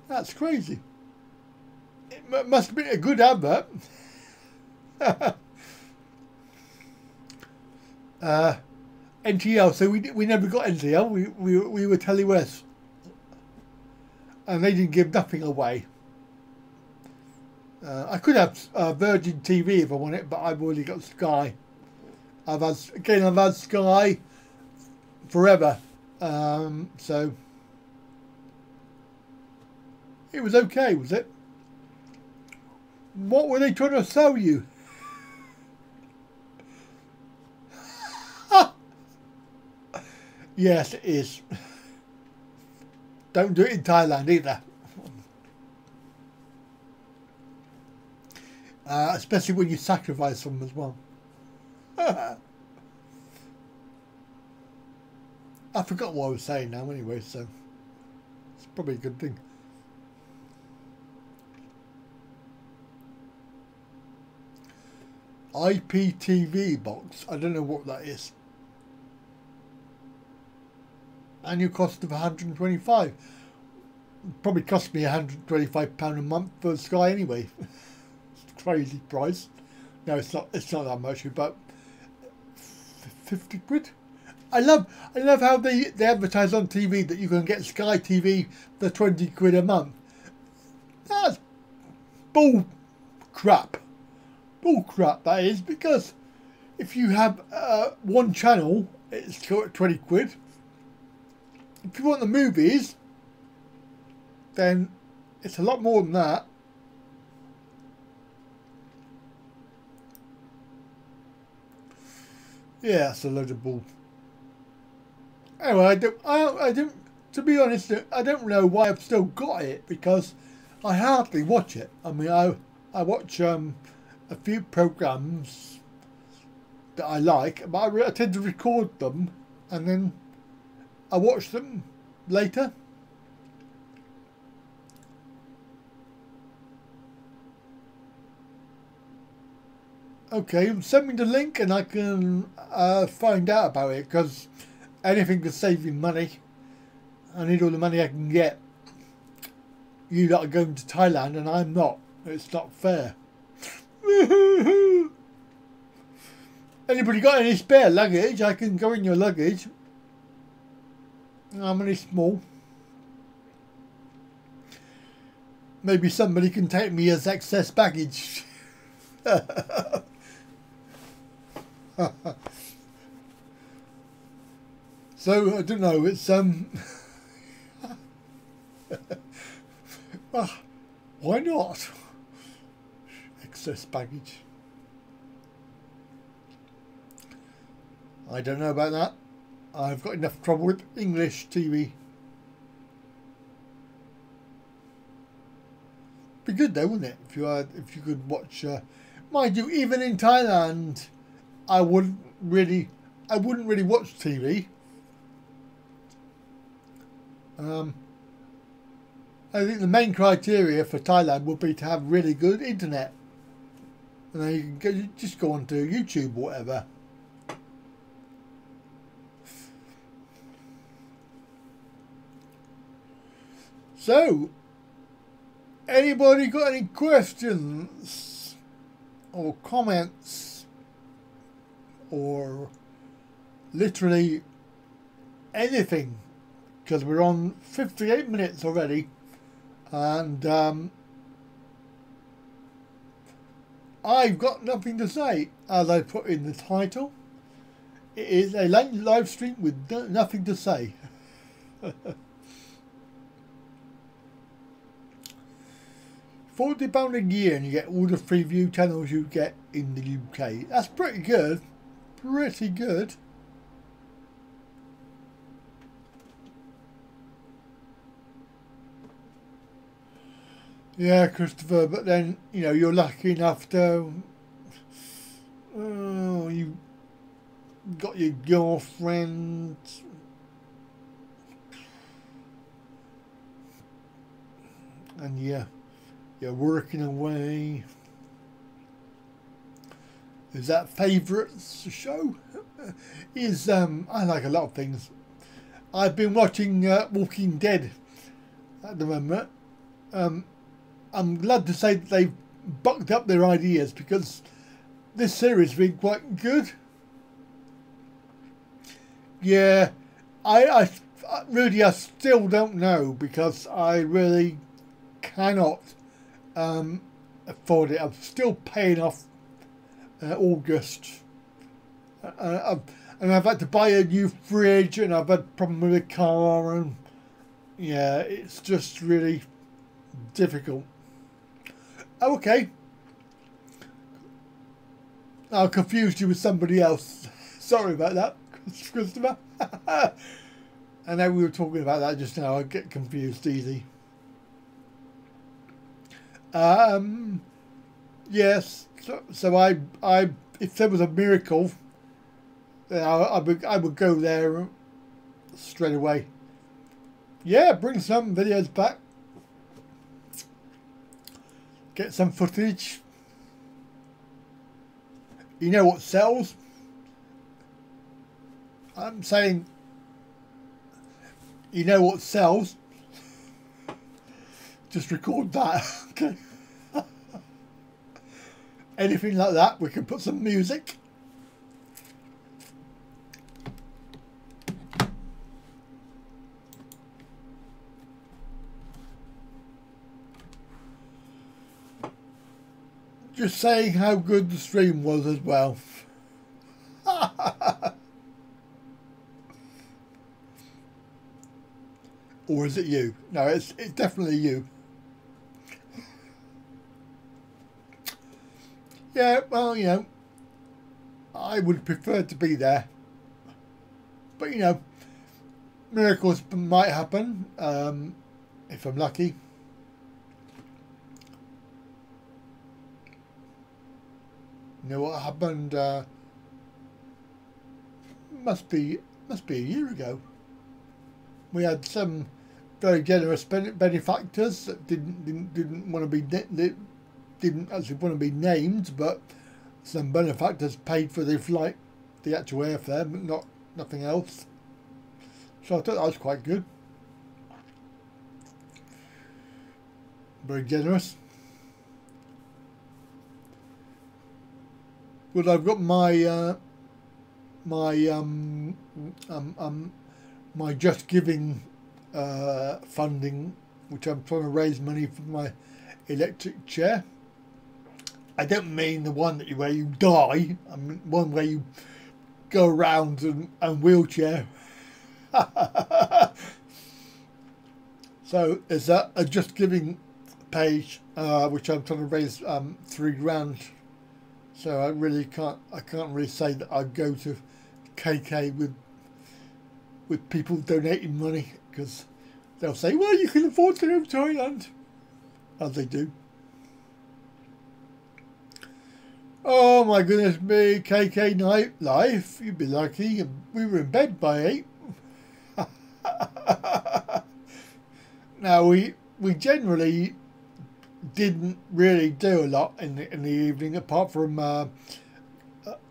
That's crazy. It must have been a good advert. NTL. So we never got NTL. We were Telly West, and they didn't give nothing away. I could have Virgin TV if I want it, but I've already got Sky. I've had Sky forever, so it was okay, was it? What were they trying to sell you? Yes, it is. Don't do it in Thailand either. Especially when you sacrifice them as well. I forgot what I was saying now anyway, so it's probably a good thing. IPTV box. I don't know what that is. Annual cost of 125. Probably cost me £125 a month for Sky anyway. Crazy price. No, it's not that much, but 50 quid. I love how they advertise on TV that you can get Sky TV for 20 quid a month. That's bull crap. Bull crap, that is, because if you have one channel, it's 20 quid. If you want the movies, then it's a lot more than that. Yeah, it's a load of bull. Anyway, I don't, to be honest, I don't know why I've still got it, because I hardly watch it. I mean, I watch a few programs that I like, but I tend to record them and then I watch them later. Okay, send me the link and I can find out about it, because anything to save you money. I need all the money I can get. You lot are going to Thailand and I'm not. It's not fair. Anybody got any spare luggage? I can go in your luggage. I'm only small. Maybe somebody can take me as excess baggage. So I don't know, it's why not? Excess baggage. I don't know about that. I've got enough trouble with English TV. Be good though, wouldn't it? If you could watch. Mind you, even in Thailand, I wouldn't really watch TV. I think the main criteria for Thailand would be to have really good internet, and then you can just go onto YouTube or whatever. So, anybody got any questions or comments or literally anything? Because we're on 58 minutes already, and I've got nothing to say. As I put in the title, it is a live stream with nothing to say. £40 a year and you get all the free view channels you get in the UK. That's pretty good. Pretty good. Yeah, Christopher, but then, you know, you're lucky enough to... you got your girlfriend... and you're working away. Is that favourites show? I like a lot of things. I've been watching Walking Dead at the moment. I'm glad to say that they've bucked up their ideas, because this series has been quite good. Yeah, I really, I still don't know, because I really cannot afford it. I'm still paying off August, and I've had to buy a new fridge, and I've had a problem with the car, and yeah, it's just really difficult. Okay, I confused you with somebody else. Sorry about that, Christopher. I know we were talking about that just now. I get confused easy. Yes. So I if there was a miracle, then I would go there straight away. Yeah, bring some videos back. Get some footage. You know what sells? I'm saying, you know what sells? Just record that, okay? Anything like that, we can put some music. Just saying how good the stream was as well. Or is it you? No, it's definitely you. Yeah, well, you know, I would prefer to be there. But, you know, miracles might happen if I'm lucky. You know what happened? Must be a year ago. We had some very generous benefactors that didn't want to be didn't actually want to be named, but some benefactors paid for the flight, the actual airfare, but nothing else. So I thought that was quite good. Very generous. But I've got my my Just Giving funding, which I'm trying to raise money for my electric chair. I don't mean the one that where you die. I mean one where you go around and wheelchair. So there's a Just Giving page which I'm trying to raise £3,000. So I can't really say that I go to KK with people donating money, because they'll say, well, you can afford to go to Thailand, as they do. Oh my goodness me, KK night life, you'd be lucky. We were in bed by 8. Now we generally didn't really do a lot in the evening, apart from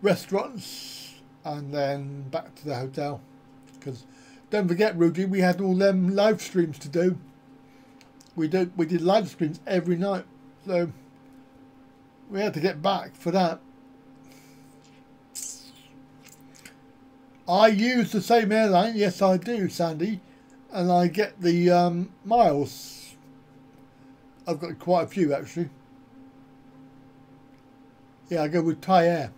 restaurants and then back to the hotel. Because don't forget, Rudy, we had all them live streams to do. We did live streams every night, so we had to get back for that. I use the same airline, yes I do, Sandy, and I get the miles. I've got quite a few actually. Yeah, I go with Thai Air.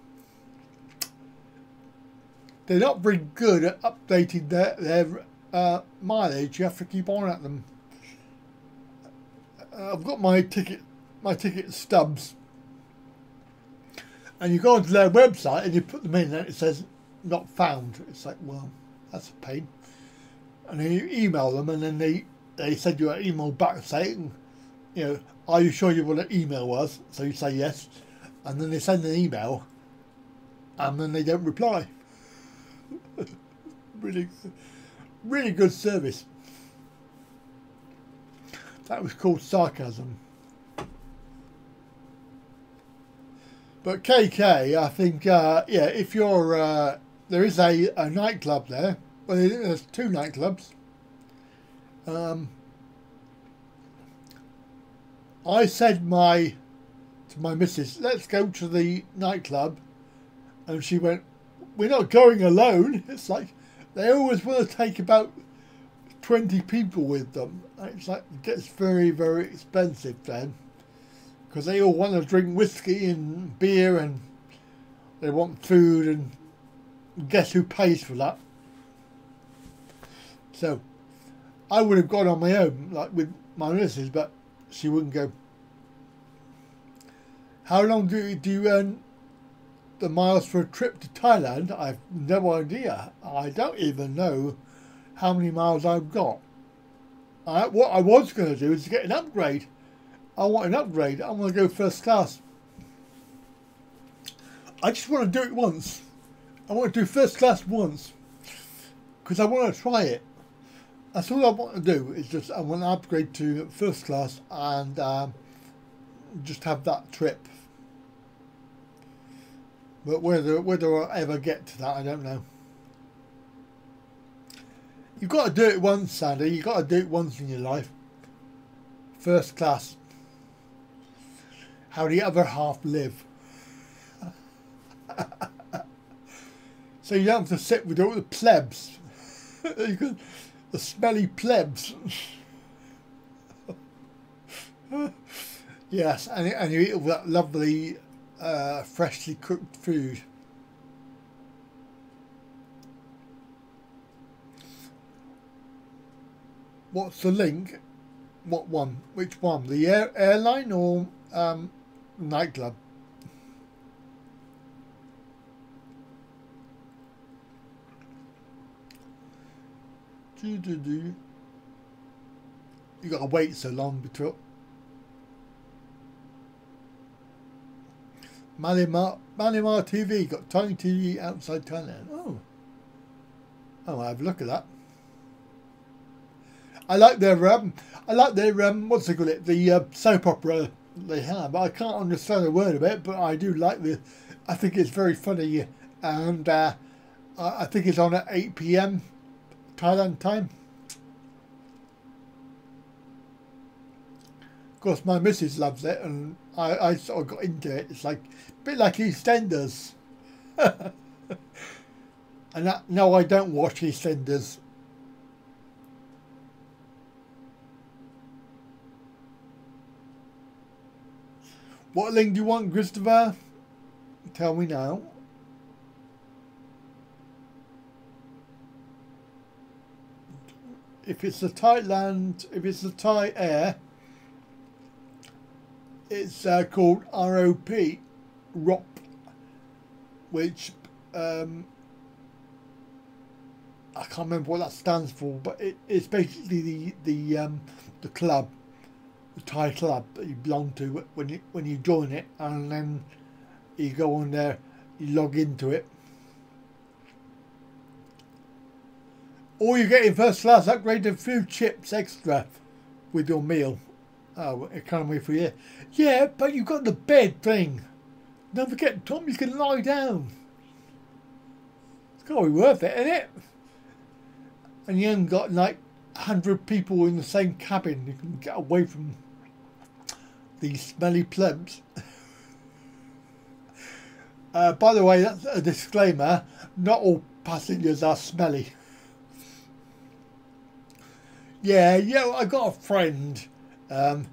They're not very good at updating their mileage. You have to keep on at them. I've got my ticket stubs, and you go onto their website and you put them in, and it says not found. It's like, well, that's a pain. And then you email them, and then they send you an email back saying, you know, are you sure you what an email was? So you say yes, and then they send an email, and then they don't reply. really good service. That was called sarcasm. But KK, I think, yeah, if you're, there is a nightclub there. Well, there's 2 nightclubs. I said to my missus, let's go to the nightclub, and she went, we're not going alone. It's like they always want to take about 20 people with them. It's like it gets very, very expensive then, because they all want to drink whiskey and beer, and they want food, and guess who pays for that? So I would have gone on my own, like with my missus, but she wouldn't go. How long do you earn the miles for a trip to Thailand? I have no idea. I don't even know how many miles I've got. What I was going to do is get an upgrade. I want an upgrade. I want to go first class. I just want to do it once. I want to do first class once, because I want to try it. That's all I want to do, is just I want to upgrade to first class and just have that trip. But whether I'll ever get to that, I don't know. You've got to do it once, Sandy. You've got to do it once in your life. First class. How the other half live. So you don't have to sit with all the plebs. The smelly plebs. Yes, and you eat all that lovely freshly cooked food. What's the link? What one? Which one? The airline or nightclub? You gotta wait so long between. Malimar TV got tiny TV outside Thailand. Oh, I'll have a look at that. I like their what's they call it? The soap opera they have. I can't understand a word of it, but I do like the. I think it's very funny, and I think it's on at 8 p.m. Thailand time. Of course, my missus loves it, and I sort of got into it. It's like a bit like EastEnders. And no, I don't watch EastEnders. What link do you want, Christopher? Tell me now. If it's the Thailand, if it's the Thai Air, it's called ROP, which I can't remember what that stands for, but it's basically the club, the Thai club that you belong to when you join it, and then you go on there, you log into it. Or you get in first class upgraded few chips extra with your meal. Oh, economy for you. Yeah, but you've got the bed thing. Don't forget, Tom, you can lie down. It's got to be worth it, isn't it? And you haven't got like 100 people in the same cabin. You can get away from these smelly plebs. By the way, that's a disclaimer. Not all passengers are smelly. Yeah, I got a friend. I'm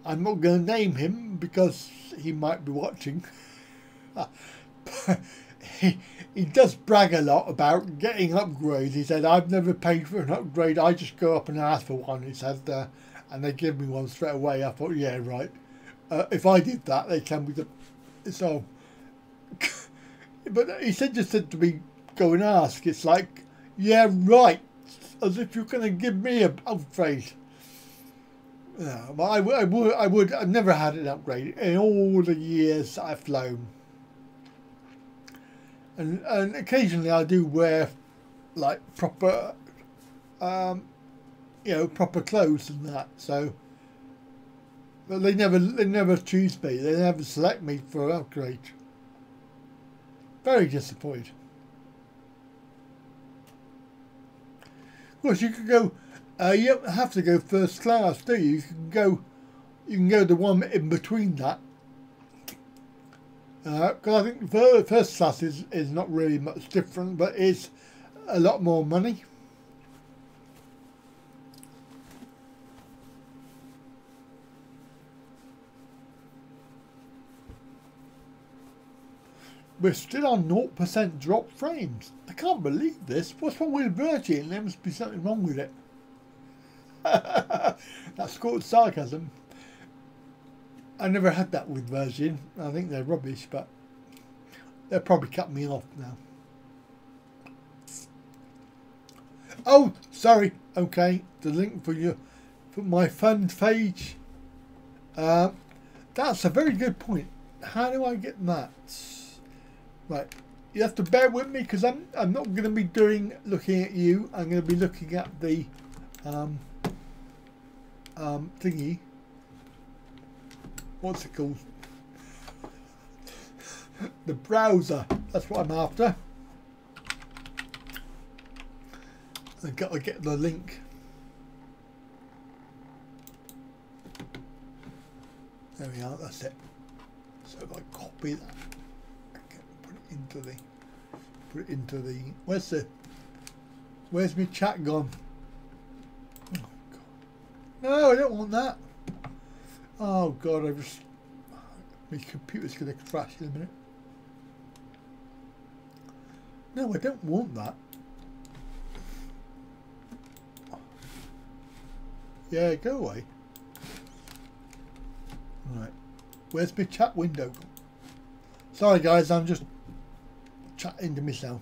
not going to name him because he might be watching. He does brag a lot about getting upgrades. He said, I've never paid for an upgrade. I just go up and ask for one. He said, and they give me one straight away. I thought, yeah, right. If I did that, they tell me that. So, but he just said to me, go and ask. It's like, yeah, right. As if you're going to give me an upgrade. Yeah, but I would. I've never had an upgrade in all the years I've flown. And occasionally I do wear like proper, proper clothes and that. So, but they never choose me. They never select me for an upgrade. Very disappointed. Of course, you could go. You don't have to go first class, do you? You can go the one in between that. Because I think first class is not really much different, but it's a lot more money. We're still on 0% drop frames. I can't believe this. What's wrong with Virgin? There must be something wrong with it. That's called sarcasm. I never had that with Virgin. I think they're rubbish, but they'll probably cut me off now. Oh, sorry. Okay, the link for my fund page. That's a very good point. How do I get that? Right, you have to bear with me because I'm not going to be looking at you. I'm going to be looking at the thingy. What's it called? The browser. That's what I'm after. I've got to get the link. There we are. That's it. So if I copy that, I can put it into the. Where's my chat gone? Oh God. No, I don't want that. Oh God, my computer's going to crash in a minute. No, I don't want that. Yeah, go away. Right. Where's my chat window? Sorry guys, I'm just chatting to myself.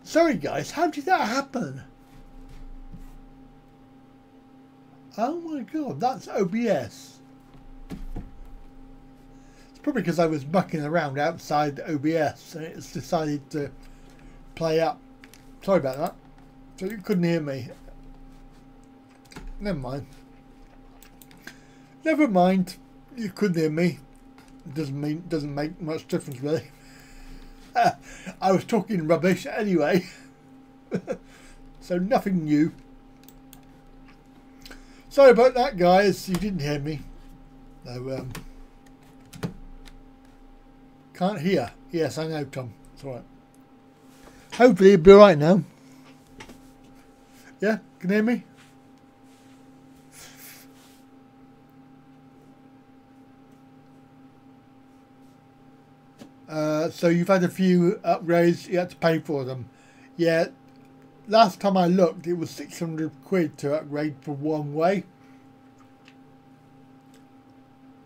Sorry guys, how did that happen? Oh my god, that's OBS. It's probably because I was mucking around outside OBS and it's decided to play up. Sorry about that. So you couldn't hear me. Never mind. Never mind. You couldn't hear me. It doesn't make much difference really. I was talking rubbish anyway. So nothing new. Sorry about that guys, you didn't hear me. So can't hear. Yes, I know Tom. It's alright. Hopefully it'll be alright now. Yeah, can you hear me? So you've had a few upgrades, you had to pay for them. Yeah, last time I looked it was 600 quid to upgrade for one way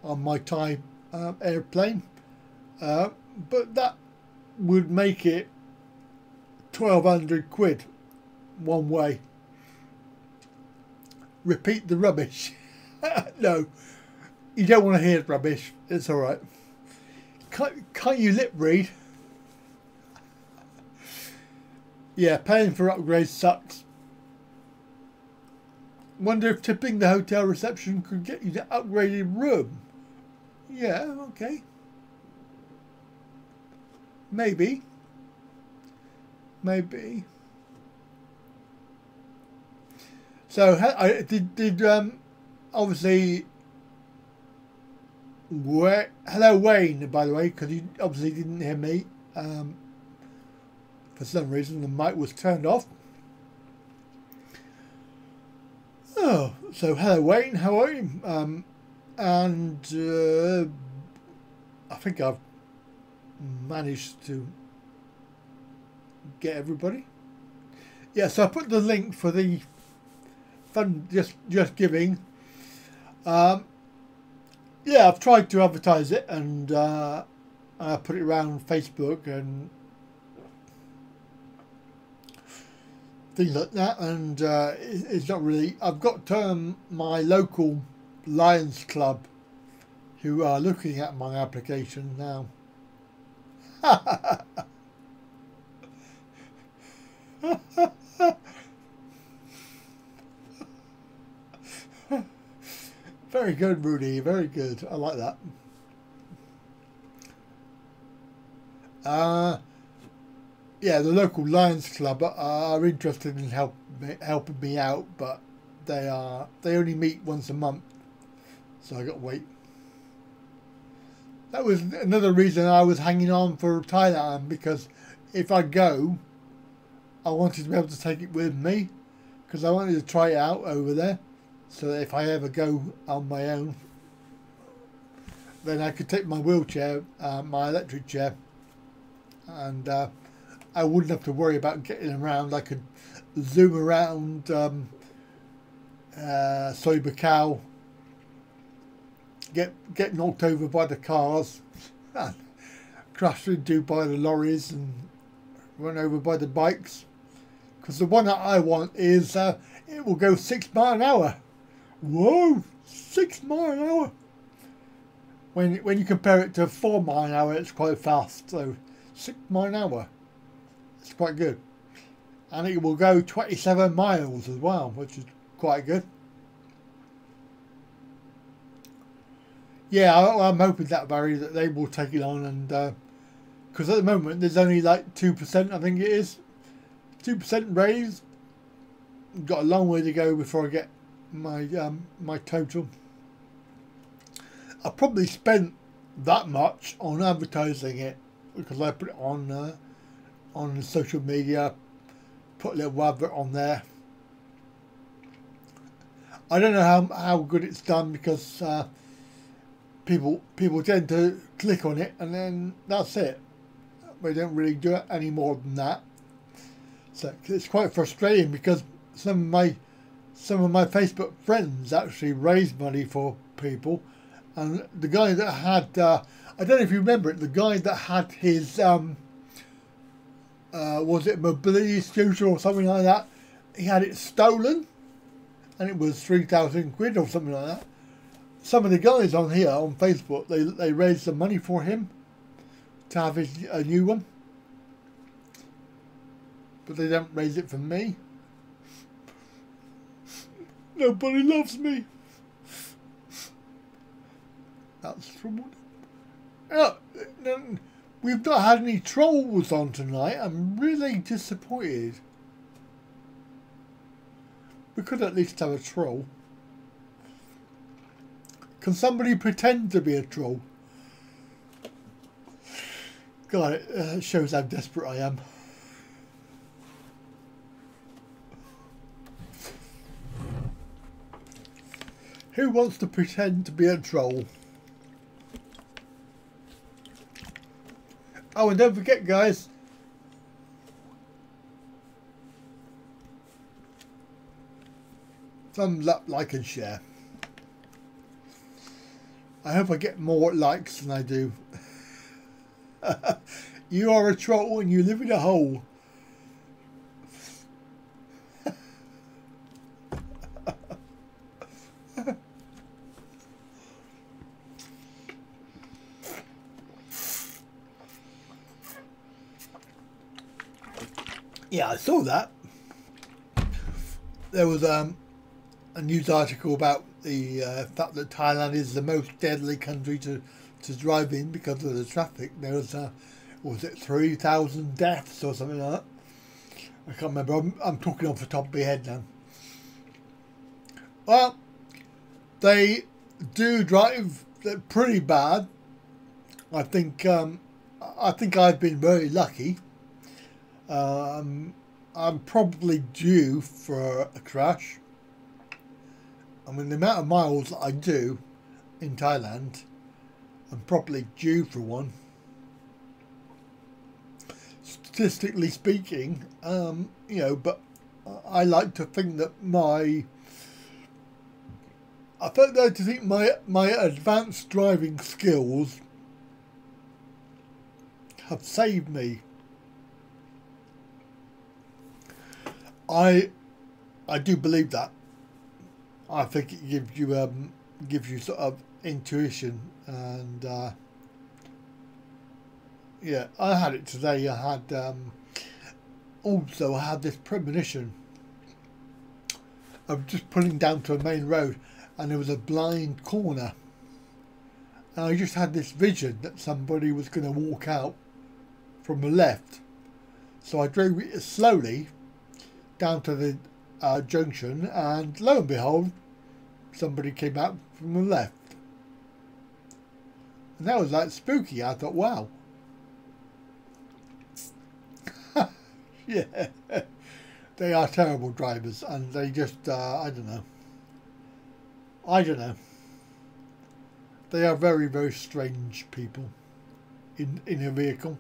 on my Thai airplane. But that would make it 1200 quid one way. Repeat the rubbish. No, you don't want to hear rubbish, it's alright. Can't you lip read? Yeah, paying for upgrades sucks. Wonder if tipping the hotel reception could get you the upgraded room. Yeah, okay. Maybe. Maybe. So I did obviously. Hello Wayne, by the way, because you obviously didn't hear me. For some reason the mic was turned off. Oh, so hello Wayne, how are you? And I think I've managed to get everybody. Yeah, so I put the link for the fund just giving. Yeah, I've tried to advertise it and I put it around Facebook and things like that, and it's not really. I've got my local Lions Club who are looking at my application now. Very good, Rudy. Very good. I like that. Yeah, the local Lions Club are interested in helping me out, but they only meet once a month, so I got to wait. That was another reason I was hanging on for Thailand, because if I go, I wanted to be able to take it with me, because I wanted to try it out over there. So that if I ever go on my own, then I could take my wheelchair, my electric chair, and I wouldn't have to worry about getting around. I could zoom around Soy get knocked over by the cars, crashed into by the lorries and run over by the bikes. Because the one that I want is it will go 6 miles an hour. Whoa, 6 miles an hour. When you compare it to 4 miles an hour, it's quite fast. So 6 miles an hour, it's quite good. And it will go 27 miles as well, which is quite good. Yeah, I'm hoping that, Barry, that they will take it on, and because at the moment there's only like 2%, I think it is, 2% raised. Got a long way to go before I get my my total. I probably spent that much on advertising it because I put it on social media, put a little advert on there. I don't know how good it's done because people tend to click on it and then that's it. They don't really do it any more than that. So it's quite frustrating because some of my Facebook friends actually raised money for people, and the guy that had I don't know if you remember it, the guy that had his was it mobility scooter or something like that, he had it stolen and it was 3,000 quid or something like that. Some of the guys on here on Facebook, they raised some money for him to have a new one, but they don't raise it for me. Nobody loves me. That's trouble. Oh, no, we've not had any trolls on tonight. I'm really disappointed. We could at least have a troll. Can somebody pretend to be a troll? God, it shows how desperate I am. Who wants to pretend to be a troll? Oh, and don't forget, guys, thumbs up, like and share. I hope I get more likes than I do. You are a troll and you live in a hole. Yeah, I saw that. There was a news article about the fact that Thailand is the most deadly country to drive in because of the traffic. There was it 3,000 deaths or something like that? I can't remember. I'm talking off the top of my head now. Well, they do drive pretty bad. I think I've been very lucky. I'm probably due for a crash. I mean, the amount of miles that I do in Thailand, I'm probably due for one. Statistically speaking, you know, but I like to think that my advanced driving skills have saved me. I do believe that. I think it gives you sort of intuition, and yeah, I had it today. I had also I had this premonition of just pulling down to a main road, and there was a blind corner, and I just had this vision that somebody was going to walk out from the left, so I drove it slowly down to the junction, and lo and behold, somebody came out from the left, and that was like spooky. I thought, wow. Yeah, they are terrible drivers, and they just I don't know, they are very, very strange people in a vehicle.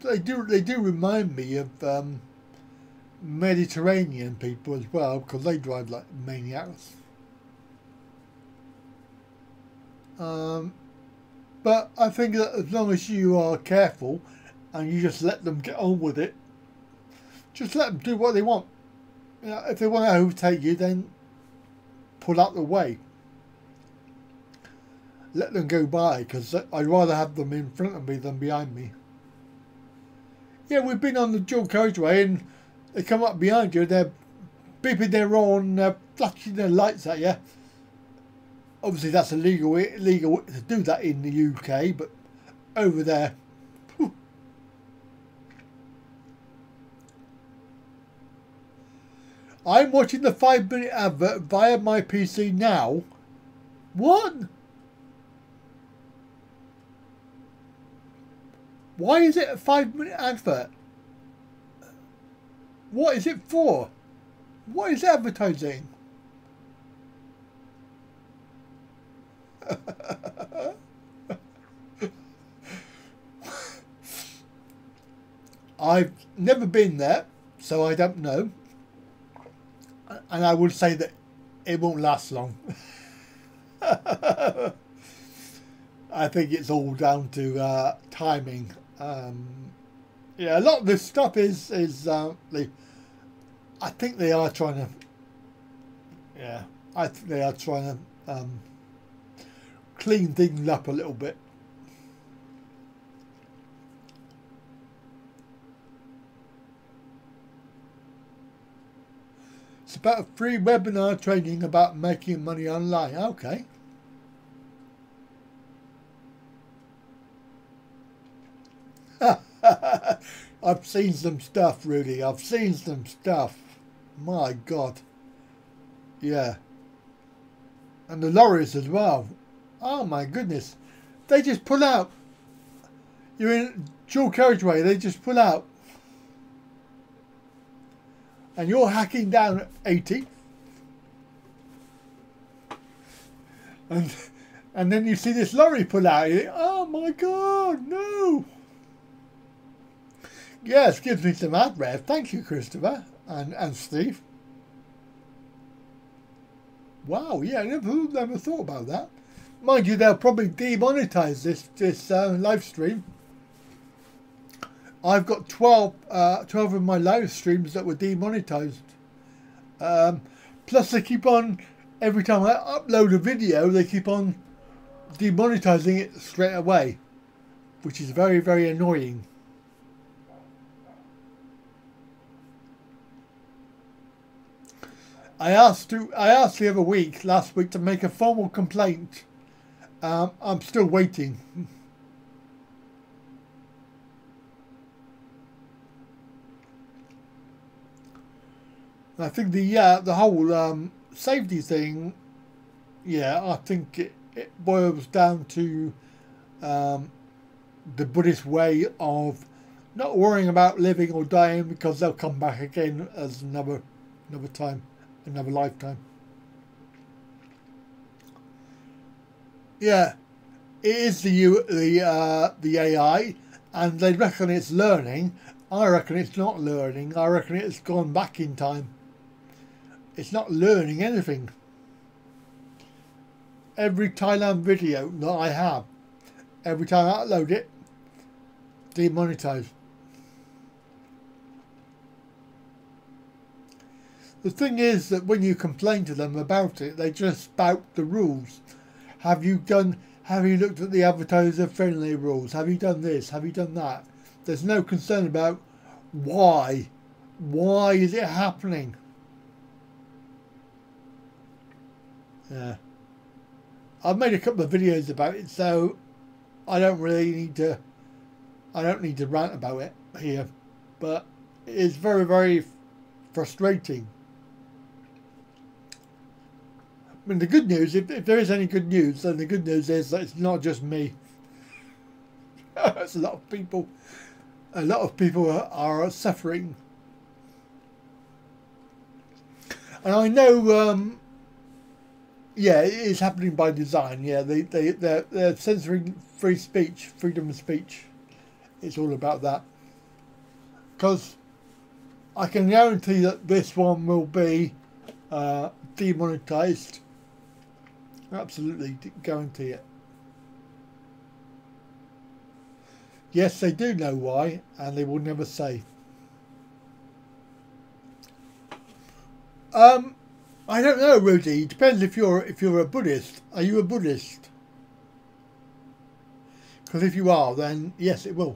they do remind me of Mediterranean people as well, because they drive like maniacs. But I think that as long as you are careful and you just let them get on with it, just let them do what they want. You know, if they want to overtake you, then pull out the way. Let them go by, because I'd rather have them in front of me than behind me. Yeah, we've been on the dual carriageway and they come up behind you, they're beeping their horn, flashing their lights at you. Obviously that's illegal to do that in the UK, but over there, whew. I'm watching the 5-minute advert via my PC now. What? Why is it a 5-minute advert? What is it for? What is advertising? I've never been there, so I don't know. And I would say that it won't last long. I think it's all down to timing. Yeah, a lot of this stuff is I think they are trying to. Yeah, I think they are trying to clean things up a little bit. It's about a free webinar training about making money online. Okay. I've seen some stuff, Rudy. I've seen some stuff. My God. Yeah. And the lorries as well. Oh my goodness. They just pull out. You're in dual carriageway. They just pull out. And you're hacking down at 80. And then you see this lorry pull out. You think, oh my God, no. Yes, gives me some ad rev. Thank you, Christopher and Steve. Wow, yeah, I never thought about that. Mind you, they'll probably demonetize this live stream. I've got 12 of my live streams that were demonetized. Plus, they keep on, every time I upload a video, they keep on demonetizing it straight away, which is very, very annoying. I asked the other week, last week, to make a formal complaint. I'm still waiting. I think the whole safety thing, yeah, I think it boils down to the Buddhist way of not worrying about living or dying, because they'll come back again as another time. Another lifetime. Yeah, it is the AI, and they reckon it's learning. I reckon it's not learning. I reckon it's gone back in time. It's not learning anything. Every Thailand video that I have, every time I upload it, demonetized. The thing is that when you complain to them about it, they just spout the rules. Have you looked at the advertiser friendly rules? Have you done this? Have you done that? There's no concern about why. Why is it happening? Yeah. I've made a couple of videos about it, so I don't need to rant about it here. But it is very, very frustrating. I mean, the good news, if there is any good news, then the good news is that it's not just me. There's a lot of people. A lot of people are suffering. And I know, yeah, it is happening by design. Yeah, they're censoring free speech, freedom of speech. It's all about that. because I can guarantee that this one will be demonetized. Absolutely guarantee it. Yes, they do know why, and they will never say. I don't know, Rudy. It depends if you're a Buddhist. Are you a Buddhist? Because if you are, then yes, it will.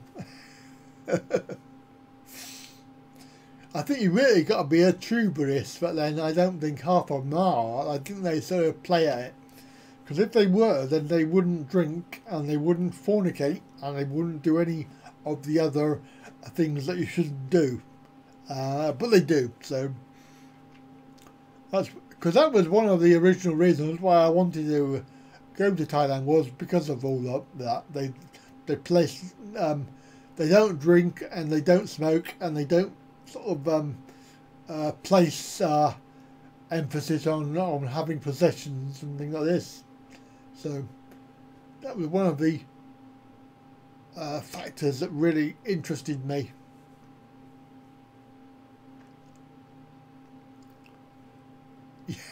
I think you really got to be a true Buddhist, but then I don't think half of them are. I think they sort of play at it. Because if they were, then they wouldn't drink, and they wouldn't fornicate, and they wouldn't do any of the other things that you shouldn't do. But they do. So that's because that was one of the original reasons why I wanted to go to Thailand, was because of all of that. They place they don't drink, and they don't smoke, and they don't sort of place emphasis on having possessions and things like this. So that was one of the factors that really interested me.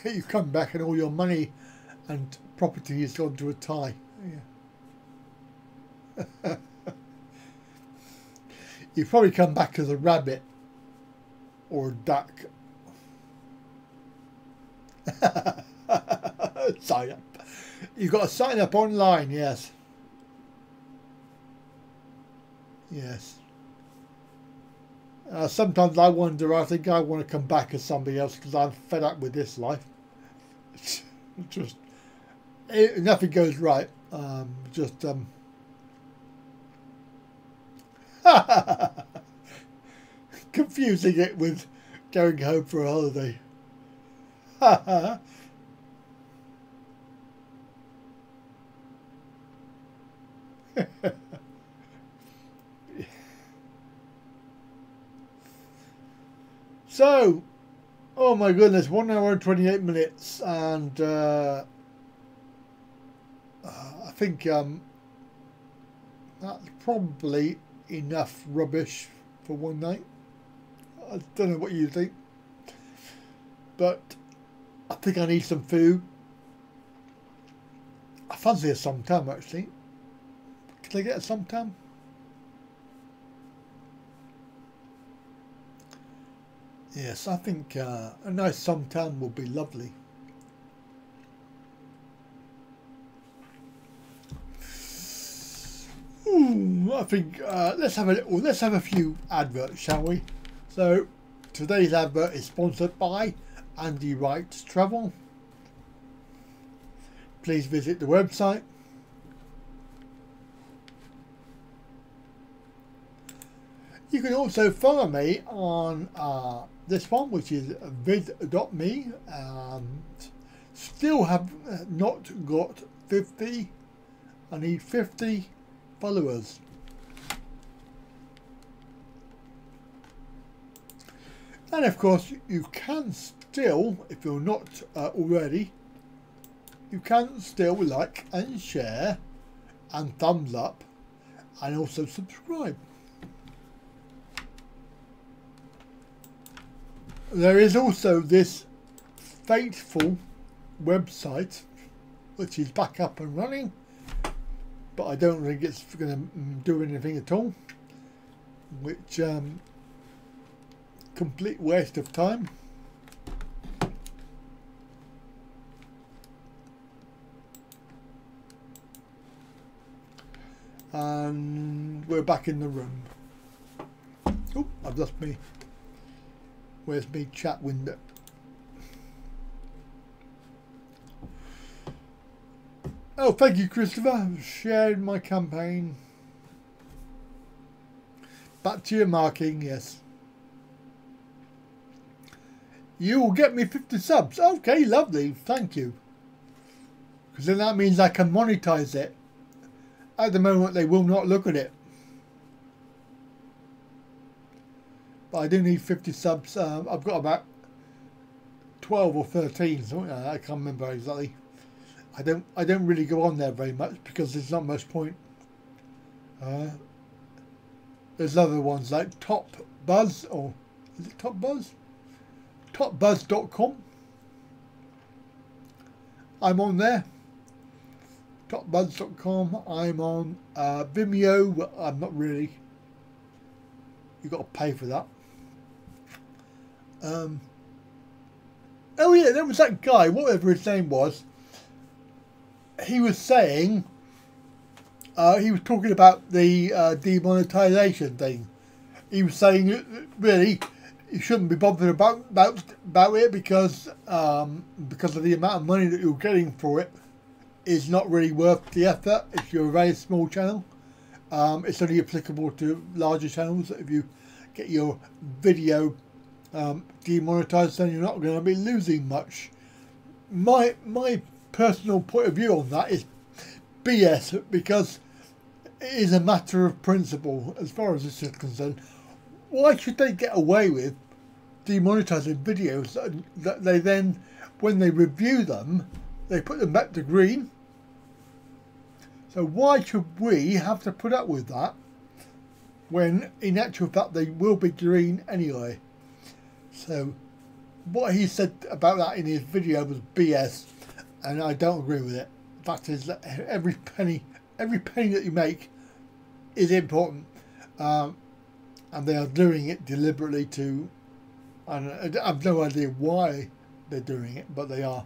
You come back and all your money and property has gone to a Thai. Yeah. You probably come back as a rabbit or a duck. Sign up. You've got to sign up online, yes. Yes. Sometimes I wonder, I think I want to come back as somebody else because I'm fed up with this life. Just, nothing goes right. Confusing it with going home for a holiday. So, oh my goodness, 1 hour and 28 minutes, and I think that's probably enough rubbish for one night. I don't know what you think, but I think I need some food. I fancy a somtam actually. Can I get a somtam? Yes, I think a nice somtam will be lovely. I think let's have a few adverts, shall we? So today's advert is sponsored by Andy Wright's Travel. Please visit the website. You can also follow me on this one, which is vid.me, and still have not got 50. I need 50 followers. And of course you can still, if you're not already, you can still like and share and thumbs up and also subscribe. There is also this faithful website which is back up and running, but I don't think it's going to do anything at all, which complete waste of time. And we're back in the room. Oh, I've lost me. Where's my chat window? Oh, thank you, Christopher. Shared my campaign. Back to your marking, yes. You will get me 50 subs. Okay, lovely. Thank you. Because then that means I can monetize it. At the moment, they will not look at it. But I do need 50 subs. I've got about 12 or 13, something like that. I can't remember exactly. I don't really go on there very much because there's not much point. There's other ones like Top Buzz, or is it Top Buzz? Topbuzz.com. I'm on there. Topbuzz.com. I'm on Vimeo, but I'm not really. You've got to pay for that. Oh yeah, there was that guy, whatever his name was. He was saying, he was talking about the demonetization thing. He was saying, really, you shouldn't be bothered about it because of the amount of money that you're getting for it is not really worth the effort if you're a very small channel. It's only applicable to larger channels. If you get your video demonetized, then you're not going to be losing much. My personal point of view on that is BS, because it is a matter of principle as far as this is concerned. Why should they get away with demonetizing videos that they then, when they review them, they put them back to green? So why should we have to put up with that when in actual fact they will be green anyway? So what he said about that in his video was BS, and I don't agree with it. The fact is that every penny that you make is important, and they are doing it deliberately to, and I have no idea why they're doing it, but they are.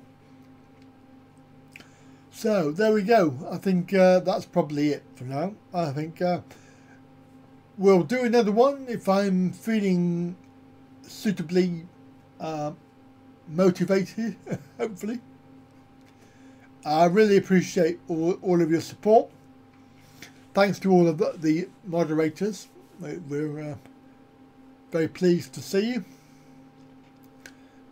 So there we go. I think that's probably it for now. I think we'll do another one if I'm feeling suitably motivated, hopefully. I really appreciate all of your support. Thanks to all of the moderators. We're very pleased to see you.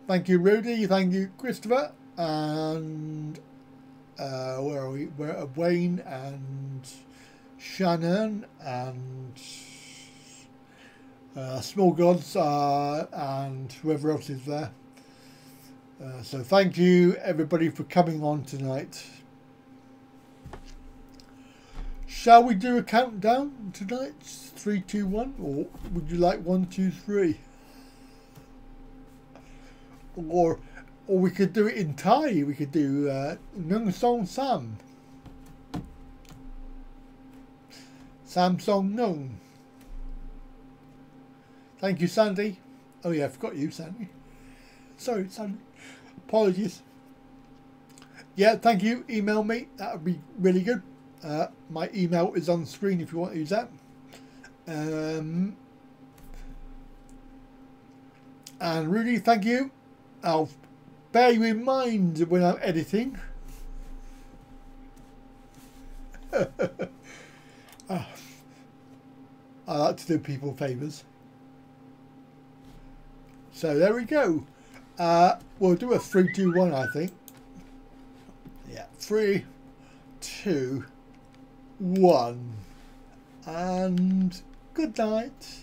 Thank you, Rudy. Thank you, Christopher. And where are we? We're Wayne and Shannon and Small Gods and whoever else is there. So thank you everybody for coming on tonight. Shall we do a countdown tonight? 3, 2, 1, or would you like 1, 2, 3? Or we could do it in Thai. We could do Nung Song Sam. Sam Song Nung. Thank you, Sandy. Oh yeah, I forgot you, Sandy. Sorry, Sandy. Apologies. Yeah, thank you. Email me. That would be really good. My email is on the screen if you want to use that. And Rudy, thank you. I'll bear you in mind when I'm editing. I like to do people favours. So there we go. We'll do a 3, 2, 1, I think. Yeah, 3, 2, 1. And good night.